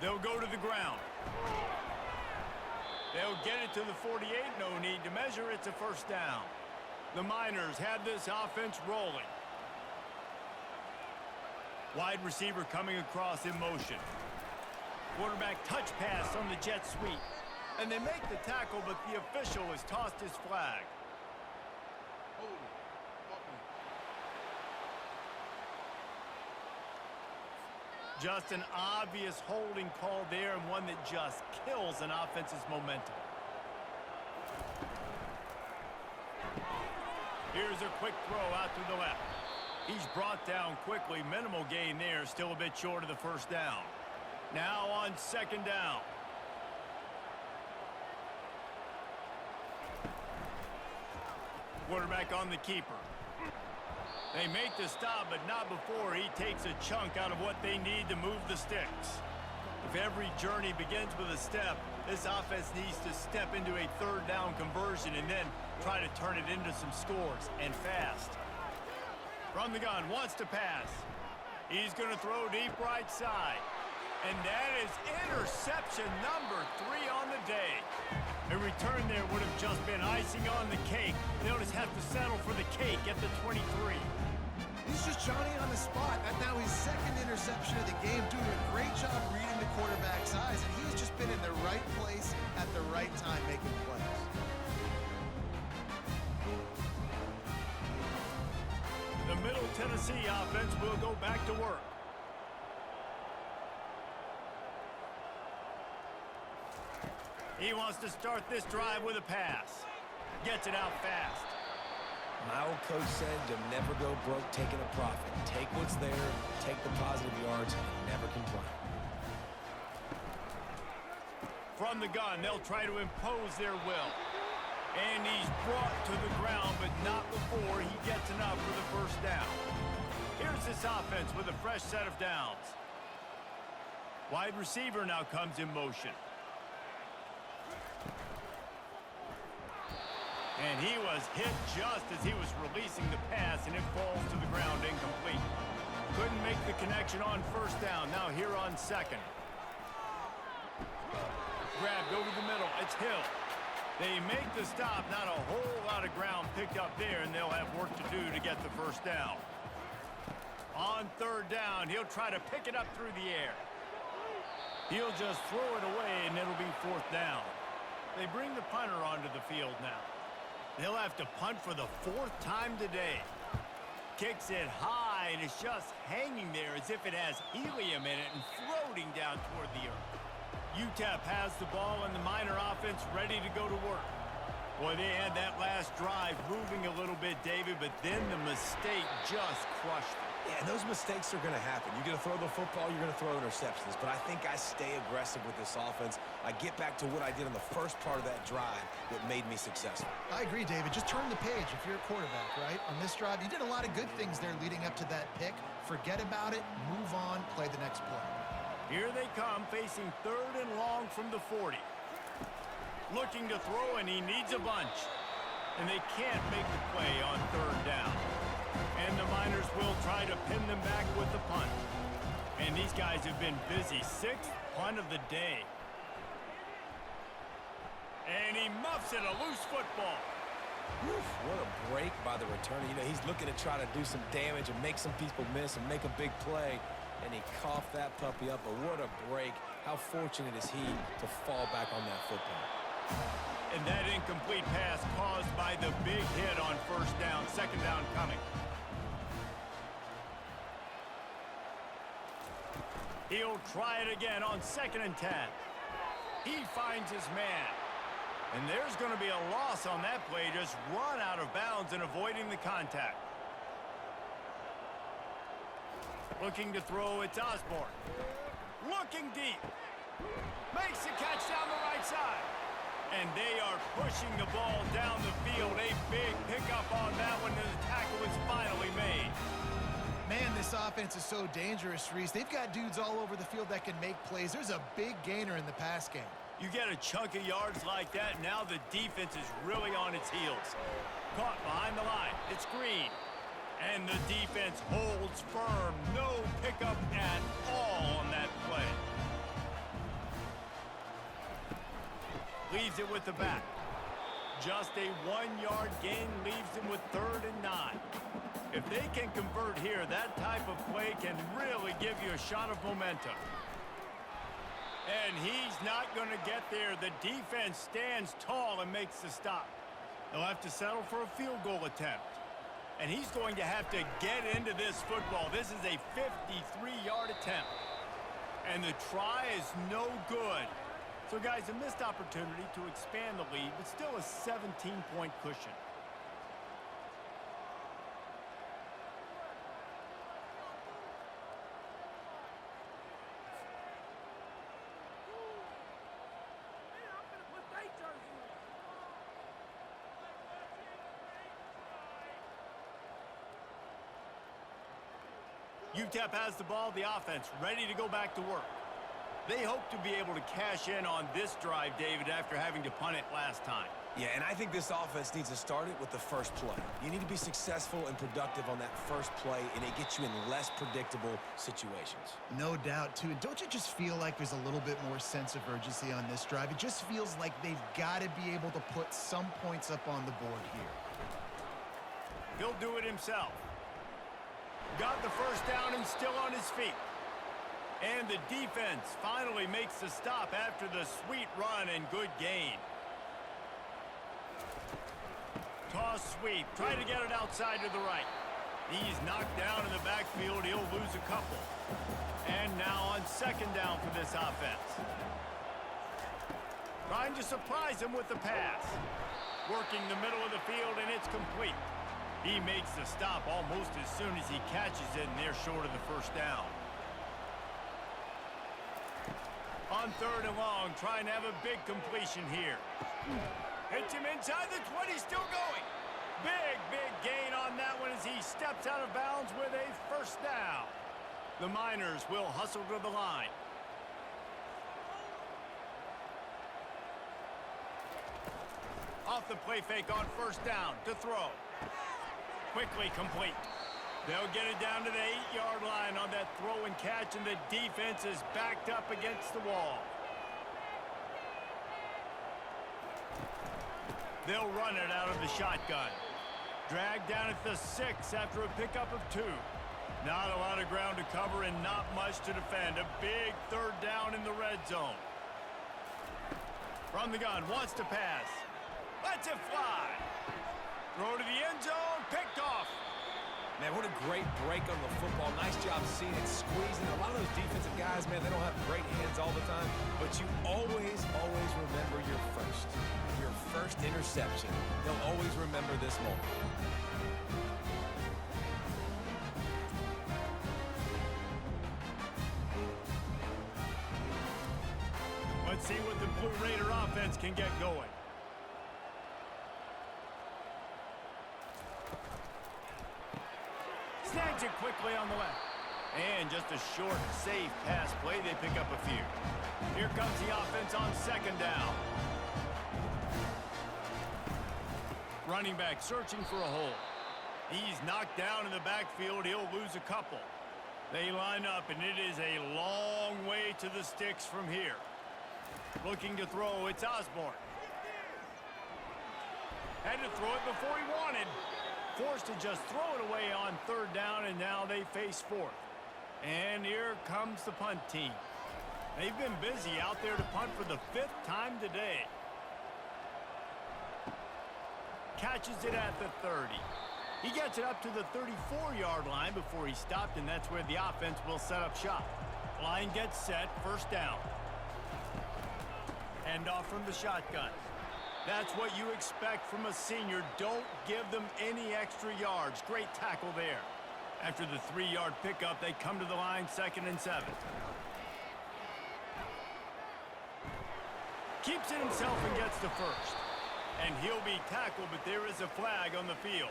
They'll go to the ground. They'll get it to the 48. No need to measure. It's a first down. The Miners have this offense rolling. Wide receiver coming across in motion. Quarterback touch pass on the jet sweep. And they make the tackle, but the official has tossed his flag. Just an obvious holding call there, and one that just kills an offense's momentum. Here's a quick throw out to the left. He's brought down quickly. Minimal gain there, still a bit short of the first down. Now on 2nd down. Quarterback on the keeper. They make the stop, but not before he takes a chunk out of what they need to move the sticks. If every journey begins with a step, this offense needs to step into a 3rd down conversion and then try to turn it into some scores, and fast. From the gun, wants to pass. He's going to throw deep right side. And that is interception number 3 on the day. A return there would have just been icing on the cake. They'll just have to settle for the cake at the 23. He's just Johnny on the spot. That's now his second interception of the game, doing a great job reading the quarterback's eyes, and he's just been in the right place at the right time making plays. The Middle Tennessee offense will go back to work. He wants to start this drive with a pass. Gets it out fast. My old coach said you'll never go broke taking a profit. Take what's there, take the positive yards, and never complain. From the gun, they'll try to impose their will. And he's brought to the ground, but not before he gets enough for the first down. Here's this offense with a fresh set of downs. Wide receiver now comes in motion. And he was hit just as he was releasing the pass, and it falls to the ground incomplete. Couldn't make the connection on first down. Now here on second. Grabbed over the middle. It's Hill. They make the stop. Not a whole lot of ground picked up there, and they'll have work to do to get the first down. On third down, he'll try to pick it up through the air. He'll just throw it away, and it'll be fourth down. They bring the punter onto the field now. They'll have to punt for the 4th time today. Kicks it high, and it's just hanging there as if it has helium in it and floating down toward the earth. UTEP has the ball, and the Miner offense ready to go to work. Boy, they had that last drive moving a little bit, David, but then the mistake just crushed them. Yeah, and those mistakes are going to happen. You're going to throw the football, you're going to throw interceptions. But I think I stay aggressive with this offense. I get back to what I did in the first part of that drive that made me successful. I agree, David. Just turn the page if you're a quarterback, right? On this drive, you did a lot of good things there leading up to that pick. Forget about it, move on, play the next play. Here they come, facing 3rd and long from the 40. Looking to throw, and he needs a bunch. And they can't make the play on 3rd down. And the Miners will try to pin them back with the punt. And these guys have been busy. 6th punt of the day. And he muffs it, a loose football. Oof, what a break by the returner. You know, he's looking to try to do some damage and make some people miss and make a big play. And he coughed that puppy up, but what a break. How fortunate is he to fall back on that football. And that incomplete pass caused by the big hit on first down. 2nd down coming. He'll try it again on 2nd and 10. He finds his man. And there's going to be a loss on that play. Just run out of bounds and avoiding the contact. Looking to throw, it's Osborne. Looking deep. Makes the catch down the right side. And they are pushing the ball down the field. A big pickup on that one, and the tackle is finally made. Man, this offense is so dangerous, Reese. They've got dudes all over the field that can make plays. There's a big gainer in the pass game. You get a chunk of yards like that, now the defense is really on its heels. Caught behind the line. It's Green. And the defense holds firm. No pickup at all on that play. Leaves it with the back. Just a 1-yard gain leaves him with 3rd and 9. If they can convert here, that type of play can really give you a shot of momentum. And he's not going to get there. The defense stands tall and makes the stop. They'll have to settle for a field goal attempt. And he's going to have to get into this football. This is a 53-yard attempt. And the try is no good. So, guys, a missed opportunity to expand the lead, but still a 17-point cushion. UTEP has the ball, the offense ready to go back to work. They hope to be able to cash in on this drive, David, after having to punt it last time. Yeah, and I think this offense needs to start it with the first play. You need to be successful and productive on that first play, and it gets you in less predictable situations. No doubt, too. And don't you just feel like there's a little bit more sense of urgency on this drive? It just feels like they've got to be able to put some points up on the board here. He'll do it himself. Got the first down and still on his feet. And the defense finally makes the stop after the sweet run and good gain. Toss sweep. Try to get it outside to the right. He's knocked down in the backfield. He'll lose a couple. And now on second down for this offense. Trying to surprise him with the pass. Working the middle of the field, and it's complete. He makes the stop almost as soon as he catches it, and they're short of the first down. On third and long, trying to have a big completion here. Hits him inside the 20, still going. Big gain on that one as he steps out of bounds with a first down. The Miners will hustle to the line. Off the play fake on first down to throw. Quickly complete. They'll get it down to the 8-yard line on that throw and catch, and the defense is backed up against the wall. They'll run it out of the shotgun. Dragged down at the 6 after a pickup of 2. Not a lot of ground to cover and not much to defend. A big third down in the red zone. From the gun, wants to pass. Lets it fly. Throw to the end zone, picked off. Man, what a great break on the football. Nice job seeing it squeezing. A lot of those defensive guys, man, they don't have great hands all the time, but you always remember your first interception. They'll always remember this moment. Let's see what the Blue Raider offense can get going. Snags it quickly on the left. And just a short, safe pass play. They pick up a few. Here comes the offense on second down. Running back searching for a hole. He's knocked down in the backfield. He'll lose a couple. They line up, and it is a long way to the sticks from here. Looking to throw, it's Osborne. Had to throw it before he wanted. Forced to just throw it away on third down, and now they face fourth. And here comes the punt team. They've been busy out there to punt for the 5th time today. Catches it at the 30. He gets it up to the 34-yard line before he stopped, and that's where the offense will set up shop. Line gets set, first down. Hand off from the shotgun. That's what you expect from a senior. Don't give them any extra yards. Great tackle there. After the 3-yard pickup, they come to the line, 2nd and 7. Keeps it himself and gets the first. And he'll be tackled, but there is a flag on the field.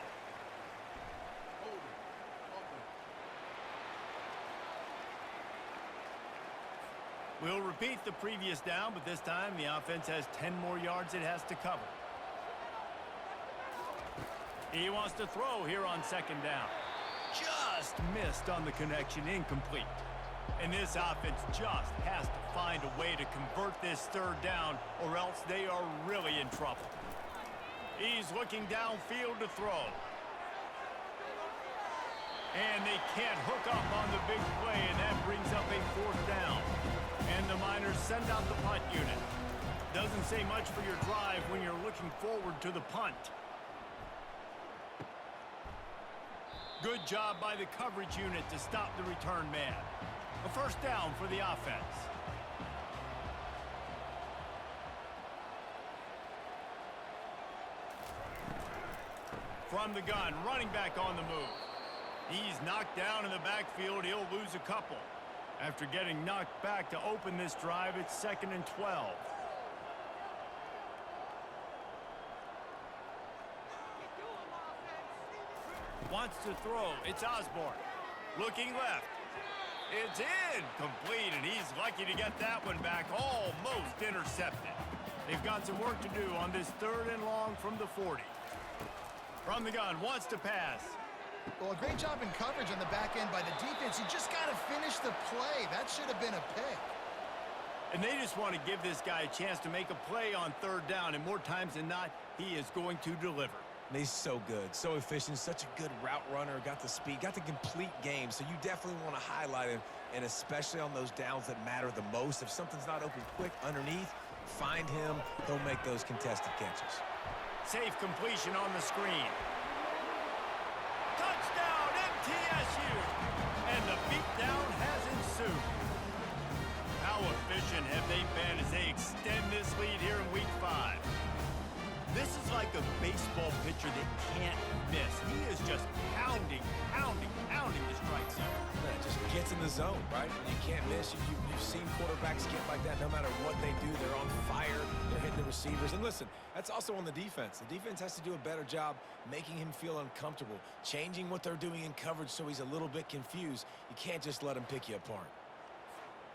We'll repeat the previous down, but this time the offense has 10 more yards it has to cover. He wants to throw here on second down. Just missed on the connection, incomplete. And this offense just has to find a way to convert this third down, or else they are really in trouble. He's looking downfield to throw. And they can't hook up on the big play, and that brings up a 4th down. And the Miners send out the punt unit. Doesn't say much for your drive when you're looking forward to the punt. Good job by the coverage unit to stop the return man. A first down for the offense. From the gun, running back on the move. He's knocked down in the backfield. He'll lose a couple. After getting knocked back to open this drive, it's 2nd and 12. Wants to throw. It's Osborne. Looking left. It's incomplete, and he's lucky to get that one back, almost intercepted. They've got some work to do on this 3rd and long from the 40. From the gun, wants to pass. Well, a great job in coverage on the back end by the defense. You just got to finish the play. That should have been a pick. And they just want to give this guy a chance to make a play on 3rd down, and more times than not, he is going to deliver. He's so good, so efficient, such a good route runner, got the speed, got the complete game, so you definitely want to highlight him, and especially on those downs that matter the most. If something's not open quick underneath, find him, he'll make those contested catches. Safe completion on the screen. Touchdown, MTSU! And the beatdown has ensued. How efficient have they been as they extend this lead here in Week 5? This is like a baseball pitcher that can't miss. He is just pounding the strike zone. Yeah, it just gets in the zone, right? You can't miss. You've seen quarterbacks get like that no matter what they do. They're on fire. They're hitting the receivers. And listen, that's also on the defense. The defense has to do a better job making him feel uncomfortable, changing what they're doing in coverage so he's a little bit confused. You can't just let him pick you apart.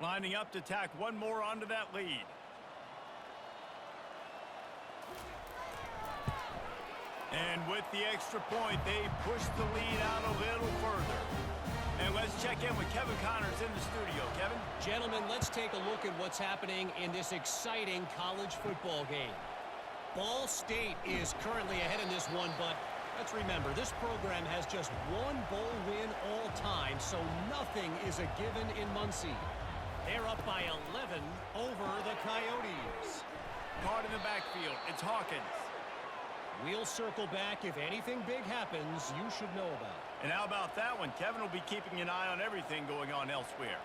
Lining up to tack one more onto that lead. And with the extra point, they push the lead out a little further. And let's check in with Kevin Connors in the studio. Kevin? Gentlemen, let's take a look at what's happening in this exciting college football game. Ball State is currently ahead in this one, but let's remember, this program has just one bowl win all time, so nothing is a given in Muncie. They're up by 11 over the Coyotes. Caught in the backfield. It's Hawkins. We'll circle back. If anything big happens, you should know about it. And how about that one? Kevin will be keeping an eye on everything going on elsewhere.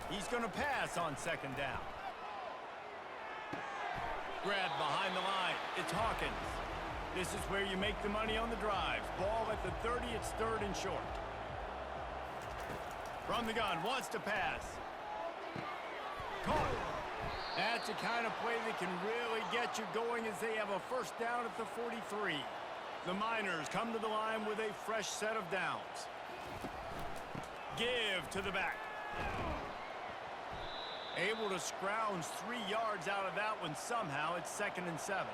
He's going to pass on 2nd down. Grabbed behind the line. It's Hawkins. This is where you make the money on the drives. Ball at the 30. It's 3rd and short. From the gun. Wants to pass. Caught. That's the kind of play that can really get you going as they have a 1st down at the 43. The Miners come to the line with a fresh set of downs. Give to the back. Able to scrounge 3 yards out of that one somehow. It's 2nd and 7.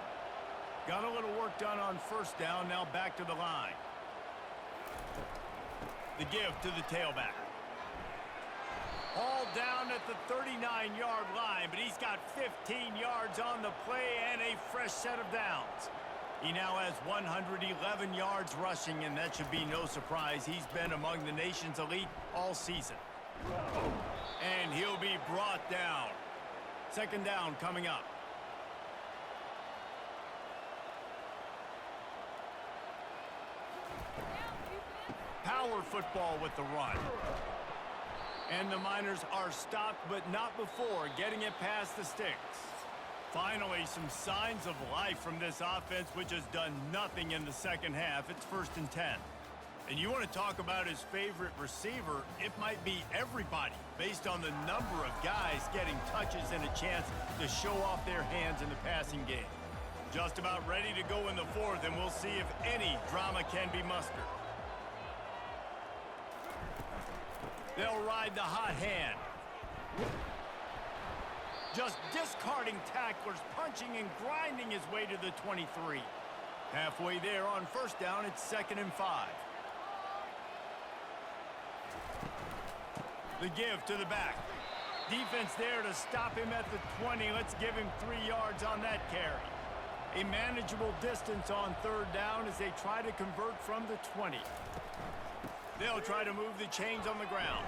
Got a little work done on 1st down. Now back to the line. The give to the tailback. All down at the 39-yard line, but he's got 15 yards on the play and a fresh set of downs. He now has 111 yards rushing, and that should be no surprise. He's been among the nation's elite all season. And he'll be brought down. 2nd down coming up. Power football with the run. And the Miners are stopped, but not before getting it past the sticks. Finally, some signs of life from this offense, which has done nothing in the 2nd half. It's 1st and 10. And you want to talk about his favorite receiver, it might be everybody, based on the number of guys getting touches and a chance to show off their hands in the passing game. Just about ready to go in the 4th, and we'll see if any drama can be mustered. They'll ride the hot hand. Just discarding tacklers, punching and grinding his way to the 23. Halfway there on 1st down, it's 2nd and 5. The give to the back. Defense there to stop him at the 20. Let's give him 3 yards on that carry. A manageable distance on 3rd down as they try to convert from the 20. They'll try to move the chains on the ground.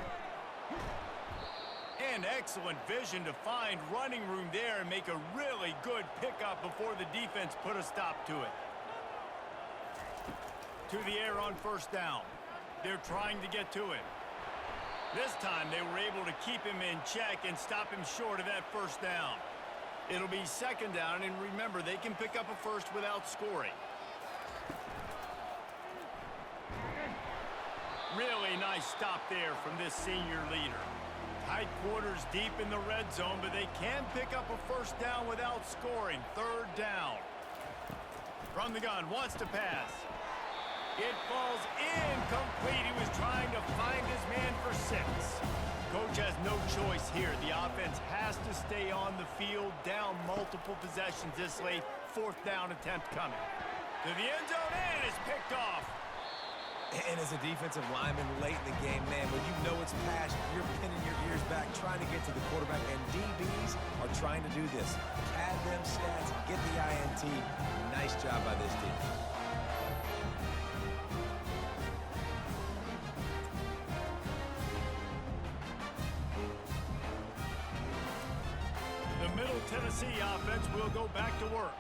And excellent vision to find running room there and make a really good pickup before the defense put a stop to it. To the air on 1st down. They're trying to get to him. This time they were able to keep him in check and stop him short of that 1st down. It'll be 2nd down, and remember, they can pick up a 1st without scoring. Really nice stop there from this senior leader. Tight quarters deep in the red zone, but they can pick up a 1st down without scoring. 3rd down. From the gun, wants to pass. It falls incomplete. He was trying to find his man for 6. Coach has no choice here. The offense has to stay on the field, down multiple possessions this late. 4th down attempt coming. To the end zone, and it is picked off. And as a defensive lineman late in the game, man, when you know it's past, you're pinning your ears back, trying to get to the quarterback, and DBs are trying to do this. Pad them stats, get the INT. Nice job by this team. The Middle Tennessee offense will go back to work.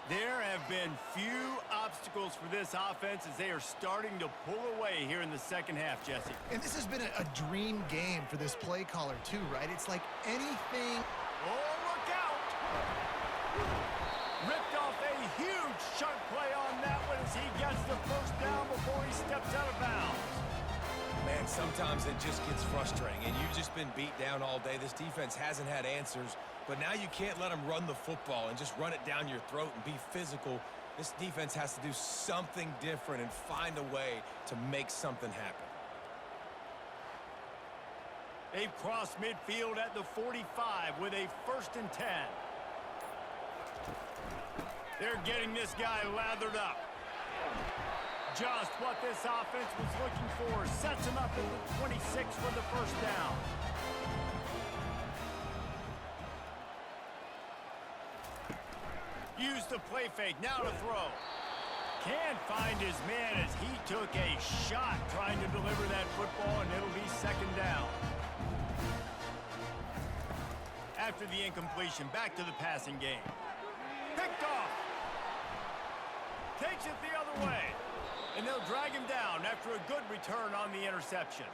There have been few obstacles for this offense as they are starting to pull away here in the second half, Jesse. And this has been a dream game for this play caller, too, right? It's like anything... Oh, look out! Ripped off a huge chunk play on that one as he gets the first down before he steps out of bounds. Man, sometimes it just gets frustrating, and you've just been beat down all day. This defense hasn't had answers, but now you can't let them run the football and just run it down your throat and be physical. This defense has to do something different and find a way to make something happen. They've crossed midfield at the 45 with a 1st and 10. They're getting this guy lathered up. Just what this offense was looking for. Sets him up at the 26 for the 1st down. Use the play fake. Now to throw. Can't find his man as he took a shot trying to deliver that football, and it'll be 2nd down. After the incompletion, back to the passing game. Picked off. Takes it the other way. And they'll drag him down after a good return on the interception.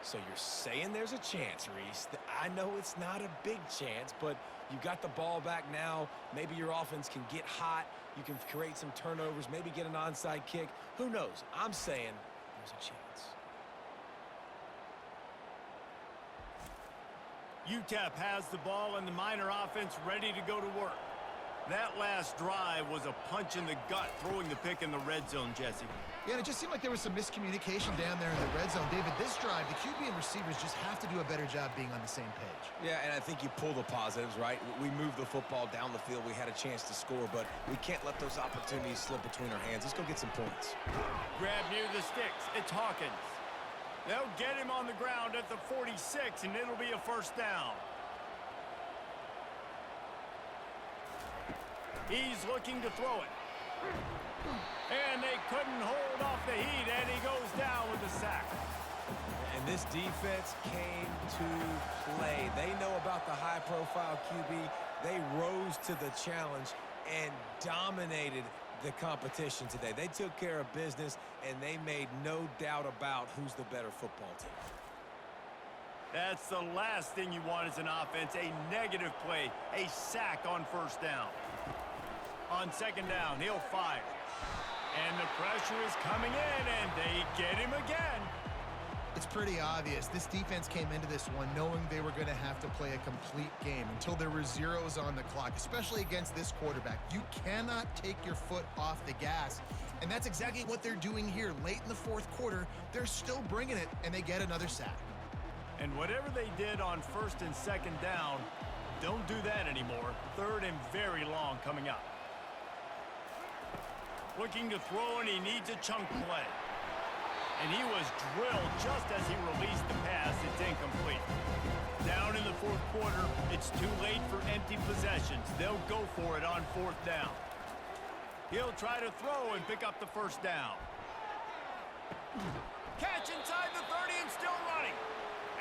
So you're saying there's a chance, Reese. I know it's not a big chance, but you got the ball back now. Maybe your offense can get hot. You can create some turnovers, maybe get an onside kick. Who knows? I'm saying there's a chance. UTEP has the ball and the Miner offense ready to go to work. That last drive was a punch in the gut, throwing the pick in the red zone, Jesse. Yeah, and it just seemed like there was some miscommunication down there in the red zone. David, this drive, the QB and receivers just have to do a better job being on the same page. Yeah, and I think you pull the positives, right? We moved the football down the field. We had a chance to score, but we can't let those opportunities slip between our hands. Let's go get some points. Grab near the sticks. It's Hawkins. They'll get him on the ground at the 46, and it'll be a 1st down. He's looking to throw it. And they couldn't hold off the heat, and he goes down with a sack. And this defense came to play. They know about the high-profile QB. They rose to the challenge and dominated the competition today. They took care of business, and they made no doubt about who's the better football team. That's the last thing you want as an offense, a negative play, a sack on 1st down. On 2nd down, he'll fire. And the pressure is coming in, and they get him again. It's pretty obvious. This defense came into this one knowing they were going to have to play a complete game until there were zeros on the clock, especially against this quarterback. You cannot take your foot off the gas, and that's exactly what they're doing here. Late in the 4th quarter, they're still bringing it, and they get another sack. And whatever they did on 1st and 2nd down, don't do that anymore. 3rd and very long coming up. Looking to throw, and he needs a chunk play. And he was drilled just as he released the pass. It's incomplete. Down in the 4th quarter, it's too late for empty possessions. They'll go for it on 4th down. He'll try to throw and pick up the 1st down. Catch inside the 30 and still running.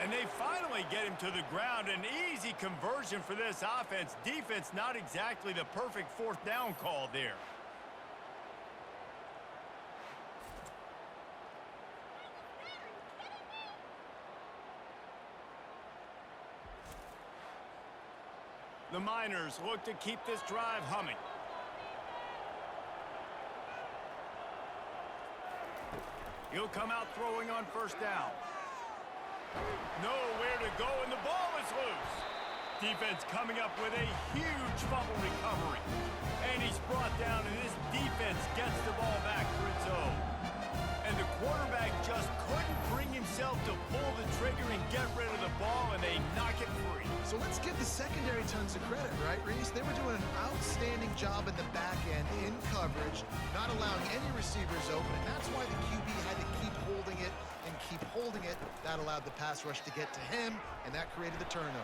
And they finally get him to the ground. An easy conversion for this offense. Defense not exactly the perfect 4th down call there. The Miners look to keep this drive humming. He'll come out throwing on 1st down. Nowhere to go, and the ball is loose. Defense coming up with a huge fumble recovery. And he's brought down, and this defense gets the ball back for its own. the secondary tons of credit, right, Reese? They were doing an outstanding job in the back end in coverage, not allowing any receivers open, and that's why the QB had to keep holding it and keep holding it. That allowed the pass rush to get to him, and that created the turnover.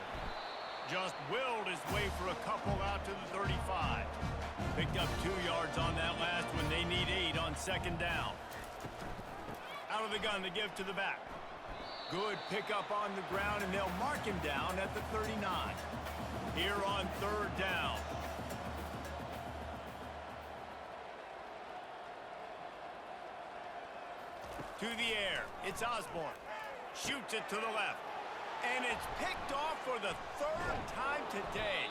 Just willed his way for a couple out to the 35. Picked up 2 yards on that last one. They need 8 on second down. Out of the gun to give to the back. Good pickup on the ground, and they'll mark him down at the 39. Here on third down. To the air. It's Osborne. Shoots it to the left. And it's picked off for the 3rd time today.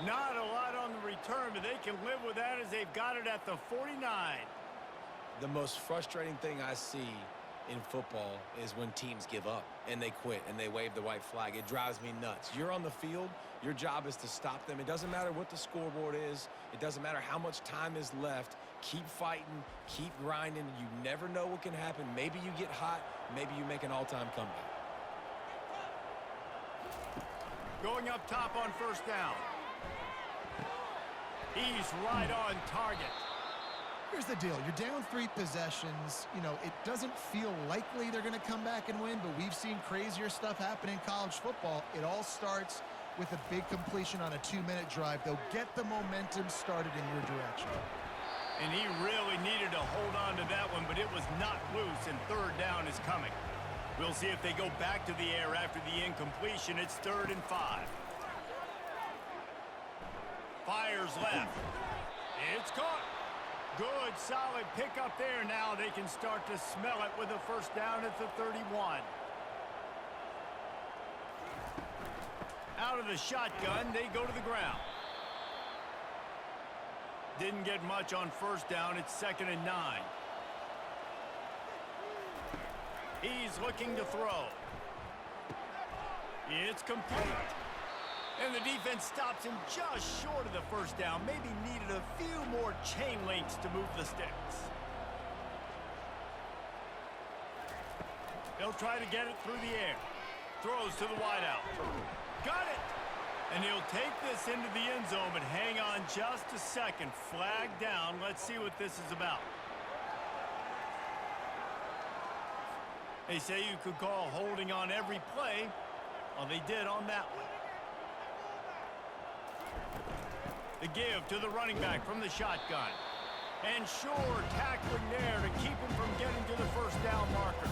Not a lot on the return, but they can live with that as they've got it at the 49. The most frustrating thing I see in football is when teams give up and they quit and they wave the white flag. It drives me nuts. You're on the field. Your job is to stop them. It doesn't matter what the scoreboard is. It doesn't matter how much time is left. Keep fighting. Keep grinding. You never know what can happen. Maybe you get hot. Maybe you make an all-time comeback. Going up top on first down. He's right on target. Here's the deal. You're down 3 possessions. You know, it doesn't feel likely they're going to come back and win, but we've seen crazier stuff happen in college football. It all starts with a big completion on a 2-minute drive. They'll get the momentum started in your direction. And he really needed to hold on to that one, but it was not loose, and third down is coming. We'll see if they go back to the air after the incompletion. It's 3rd and 5. Fires left. It's caught. Good, solid pickup there. Now they can start to smell it with a first down at the 31. Out of the shotgun, they go to the ground. Didn't get much on first down. It's 2nd and 9. He's looking to throw. It's complete. And the defense stops him just short of the first down. Maybe needed a few more chain links to move the sticks. They'll try to get it through the air. Throws to the wideout. Got it! And he'll take this into the end zone, but hang on just a second. Flag down. Let's see what this is about. They say you could call holding on every play. Well, they did on that one. The give to the running back from the shotgun. And sure, tackling there to keep him from getting to the first down marker.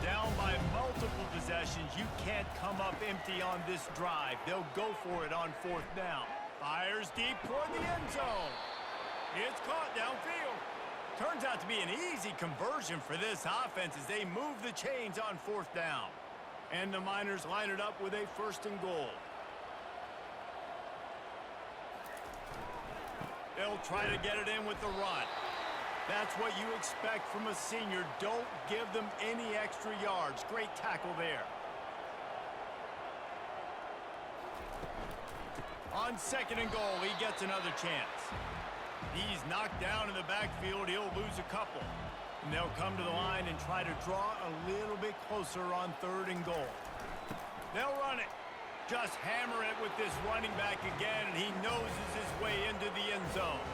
Down by multiple possessions, you can't come up empty on this drive. They'll go for it on 4th down. Fires deep toward the end zone. It's caught downfield. Turns out to be an easy conversion for this offense as they move the chains on 4th down. And the Miners line it up with a 1st and goal. They'll try to get it in with the run. That's what you expect from a senior. Don't give them any extra yards. Great tackle there. On 2nd and goal, he gets another chance. He's knocked down in the backfield. He'll lose a couple. And they'll come to the line and try to draw a little bit closer on 3rd and goal. They'll run it. Just hammer it with this running back again, and he noses his way into the end zone.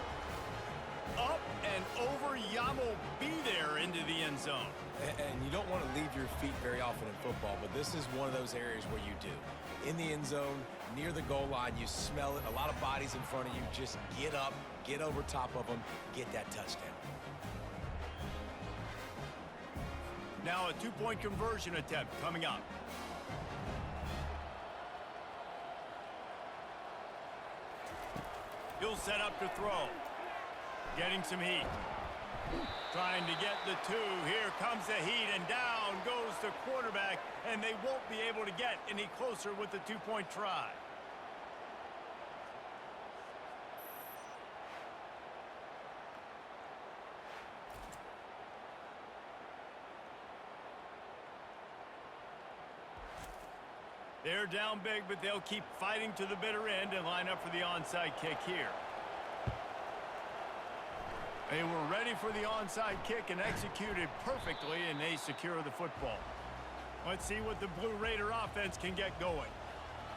Up and over, Yamo be there into the end zone. And you don't want to leave your feet very often in football, but this is one of those areas where you do. In the end zone, near the goal line, you smell it. A lot of bodies in front of you. Just get up, get over top of them, get that touchdown. Now a 2-point conversion attempt coming up. He'll set up to throw. Getting some heat. Trying to get the 2. Here comes the heat, and down goes the quarterback, and they won't be able to get any closer with the 2-point try. They're down big, but they'll keep fighting to the bitter end and line up for the onside kick here. They were ready for the onside kick and executed perfectly, and they secure the football. Let's see what the Blue Raider offense can get going.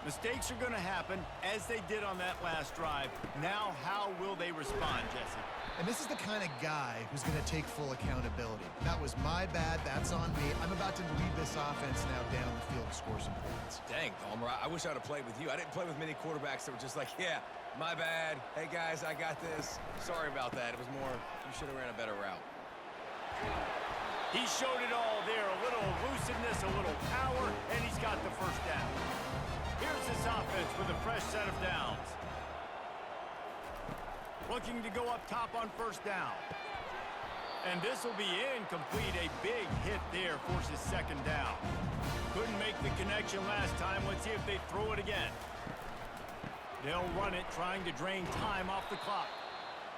Mistakes are going to happen, as they did on that last drive. Now, how will they respond, Jesse? And this is the kind of guy who's going to take full accountability. That was my bad. That's on me. I'm about to lead this offense now down the field to score some points. Dang, Palmer, I wish I would have played with you. I didn't play with many quarterbacks that were just like, yeah, my bad. Hey, guys, I got this. Sorry about that. It was more, you should have ran a better route. He showed it all there. A little elusiveness, a little power, and he's got the first down. Here's this offense with a fresh set of downs. Looking to go up top on first down. And this will be incomplete. A big hit there forces second down. Couldn't make the connection last time. Let's see if they throw it again. They'll run it, trying to drain time off the clock.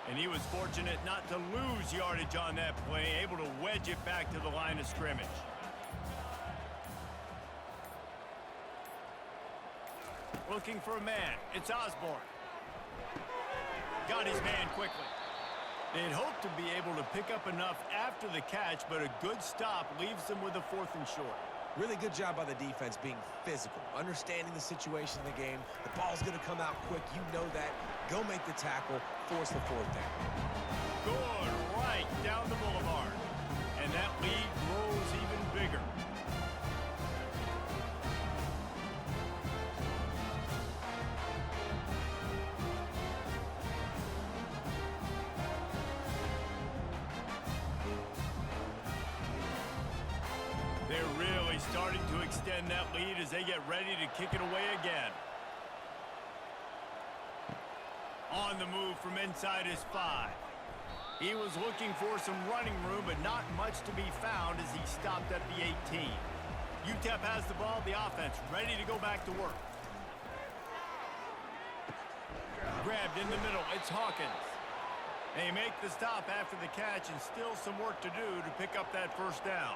And he was fortunate not to lose yardage on that play, able to wedge it back to the line of scrimmage. Looking for a man. It's Osborne. Got his man quickly. They'd hoped to be able to pick up enough after the catch, but a good stop leaves them with a 4th and short. Really good job by the defense being physical, understanding the situation in the game. The ball's going to come out quick. You know that. Go make the tackle, force the 4th down. Good, right down the boulevard. And that lead grows even bigger. They're really starting to extend that lead as they get ready to kick it away again. On the move from inside his 5. He was looking for some running room, but not much to be found as he stopped at the 18. UTEP has the ball, the offense ready to go back to work. Grabbed in the middle, it's Hawkins. They make the stop after the catch, and still some work to do to pick up that first down.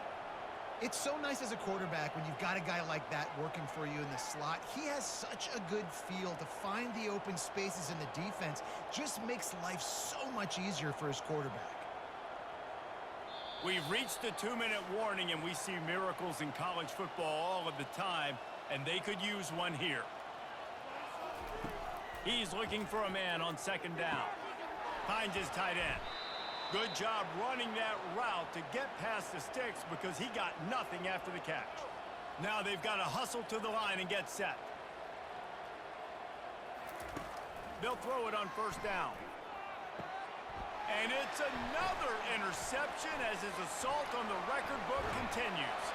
It's so nice as a quarterback when you've got a guy like that working for you in the slot. He has such a good feel to find the open spaces in the defense. Just makes life so much easier for his quarterback. We've reached the 2-minute warning, and we see miracles in college football all of the time, and they could use one here. He's looking for a man on second down. Finds his tight end. Good job running that route to get past the sticks because he got nothing after the catch. Now they've got to hustle to the line and get set. They'll throw it on first down. And it's another interception as his assault on the record book continues.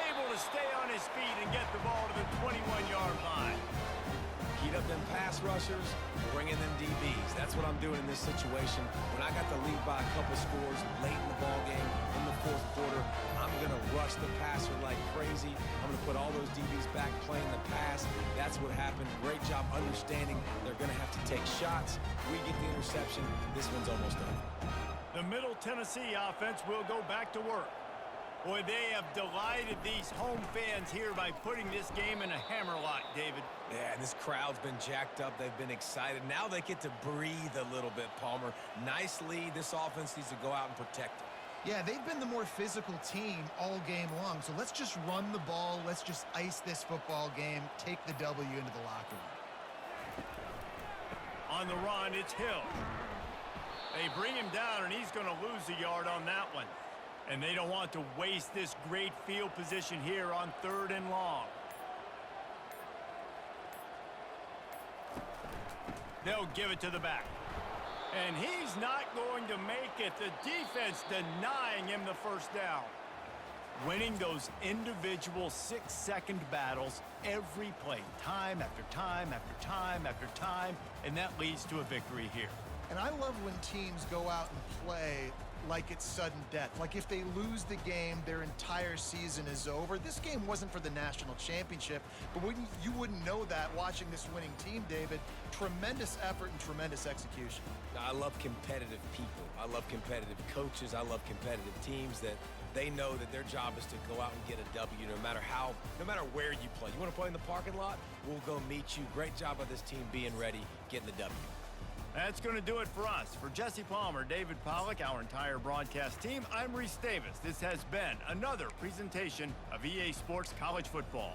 Able to stay on his feet and get the ball to the 21-yard line. Heat up them pass rushers, bring in them DBs. That's what I'm doing in this situation. When I got the lead by a couple scores late in the ball game, in the 4th quarter, I'm going to rush the passer like crazy. I'm going to put all those DBs back playing the pass. That's what happened. Great job understanding they're going to have to take shots. We get the interception. This one's almost over. The Middle Tennessee offense will go back to work. Boy, they have delighted these home fans here by putting this game in a hammerlock, David. Yeah, and this crowd's been jacked up. They've been excited. Now they get to breathe a little bit, Palmer. Nice lead. This offense needs to go out and protect it. Yeah, they've been the more physical team all game long. So let's just run the ball. Let's just ice this football game. Take the W into the locker room. On the run, it's Hill. They bring him down, and he's going to lose a yard on that one. And they don't want to waste this great field position here on 3rd and long. They'll give it to the back. And he's not going to make it. The defense denying him the first down. Winning those individual 6-second battles every play, time after time after time after time, and that leads to a victory here. And I love when teams go out and play like it's sudden death. Like if they lose the game, their entire season is over. This game wasn't for the national championship, but you wouldn't know that watching this winning team, David. Tremendous effort and tremendous execution. I love competitive people. I love competitive coaches. I love competitive teams that they know that their job is to go out and get a W no matter where you play. You want to play in the parking lot? We'll go meet you. Great job by this team being ready, getting the W. That's going to do it for us. For Jesse Palmer, David Pollack, our entire broadcast team, I'm Reese Davis. This has been another presentation of EA Sports College Football.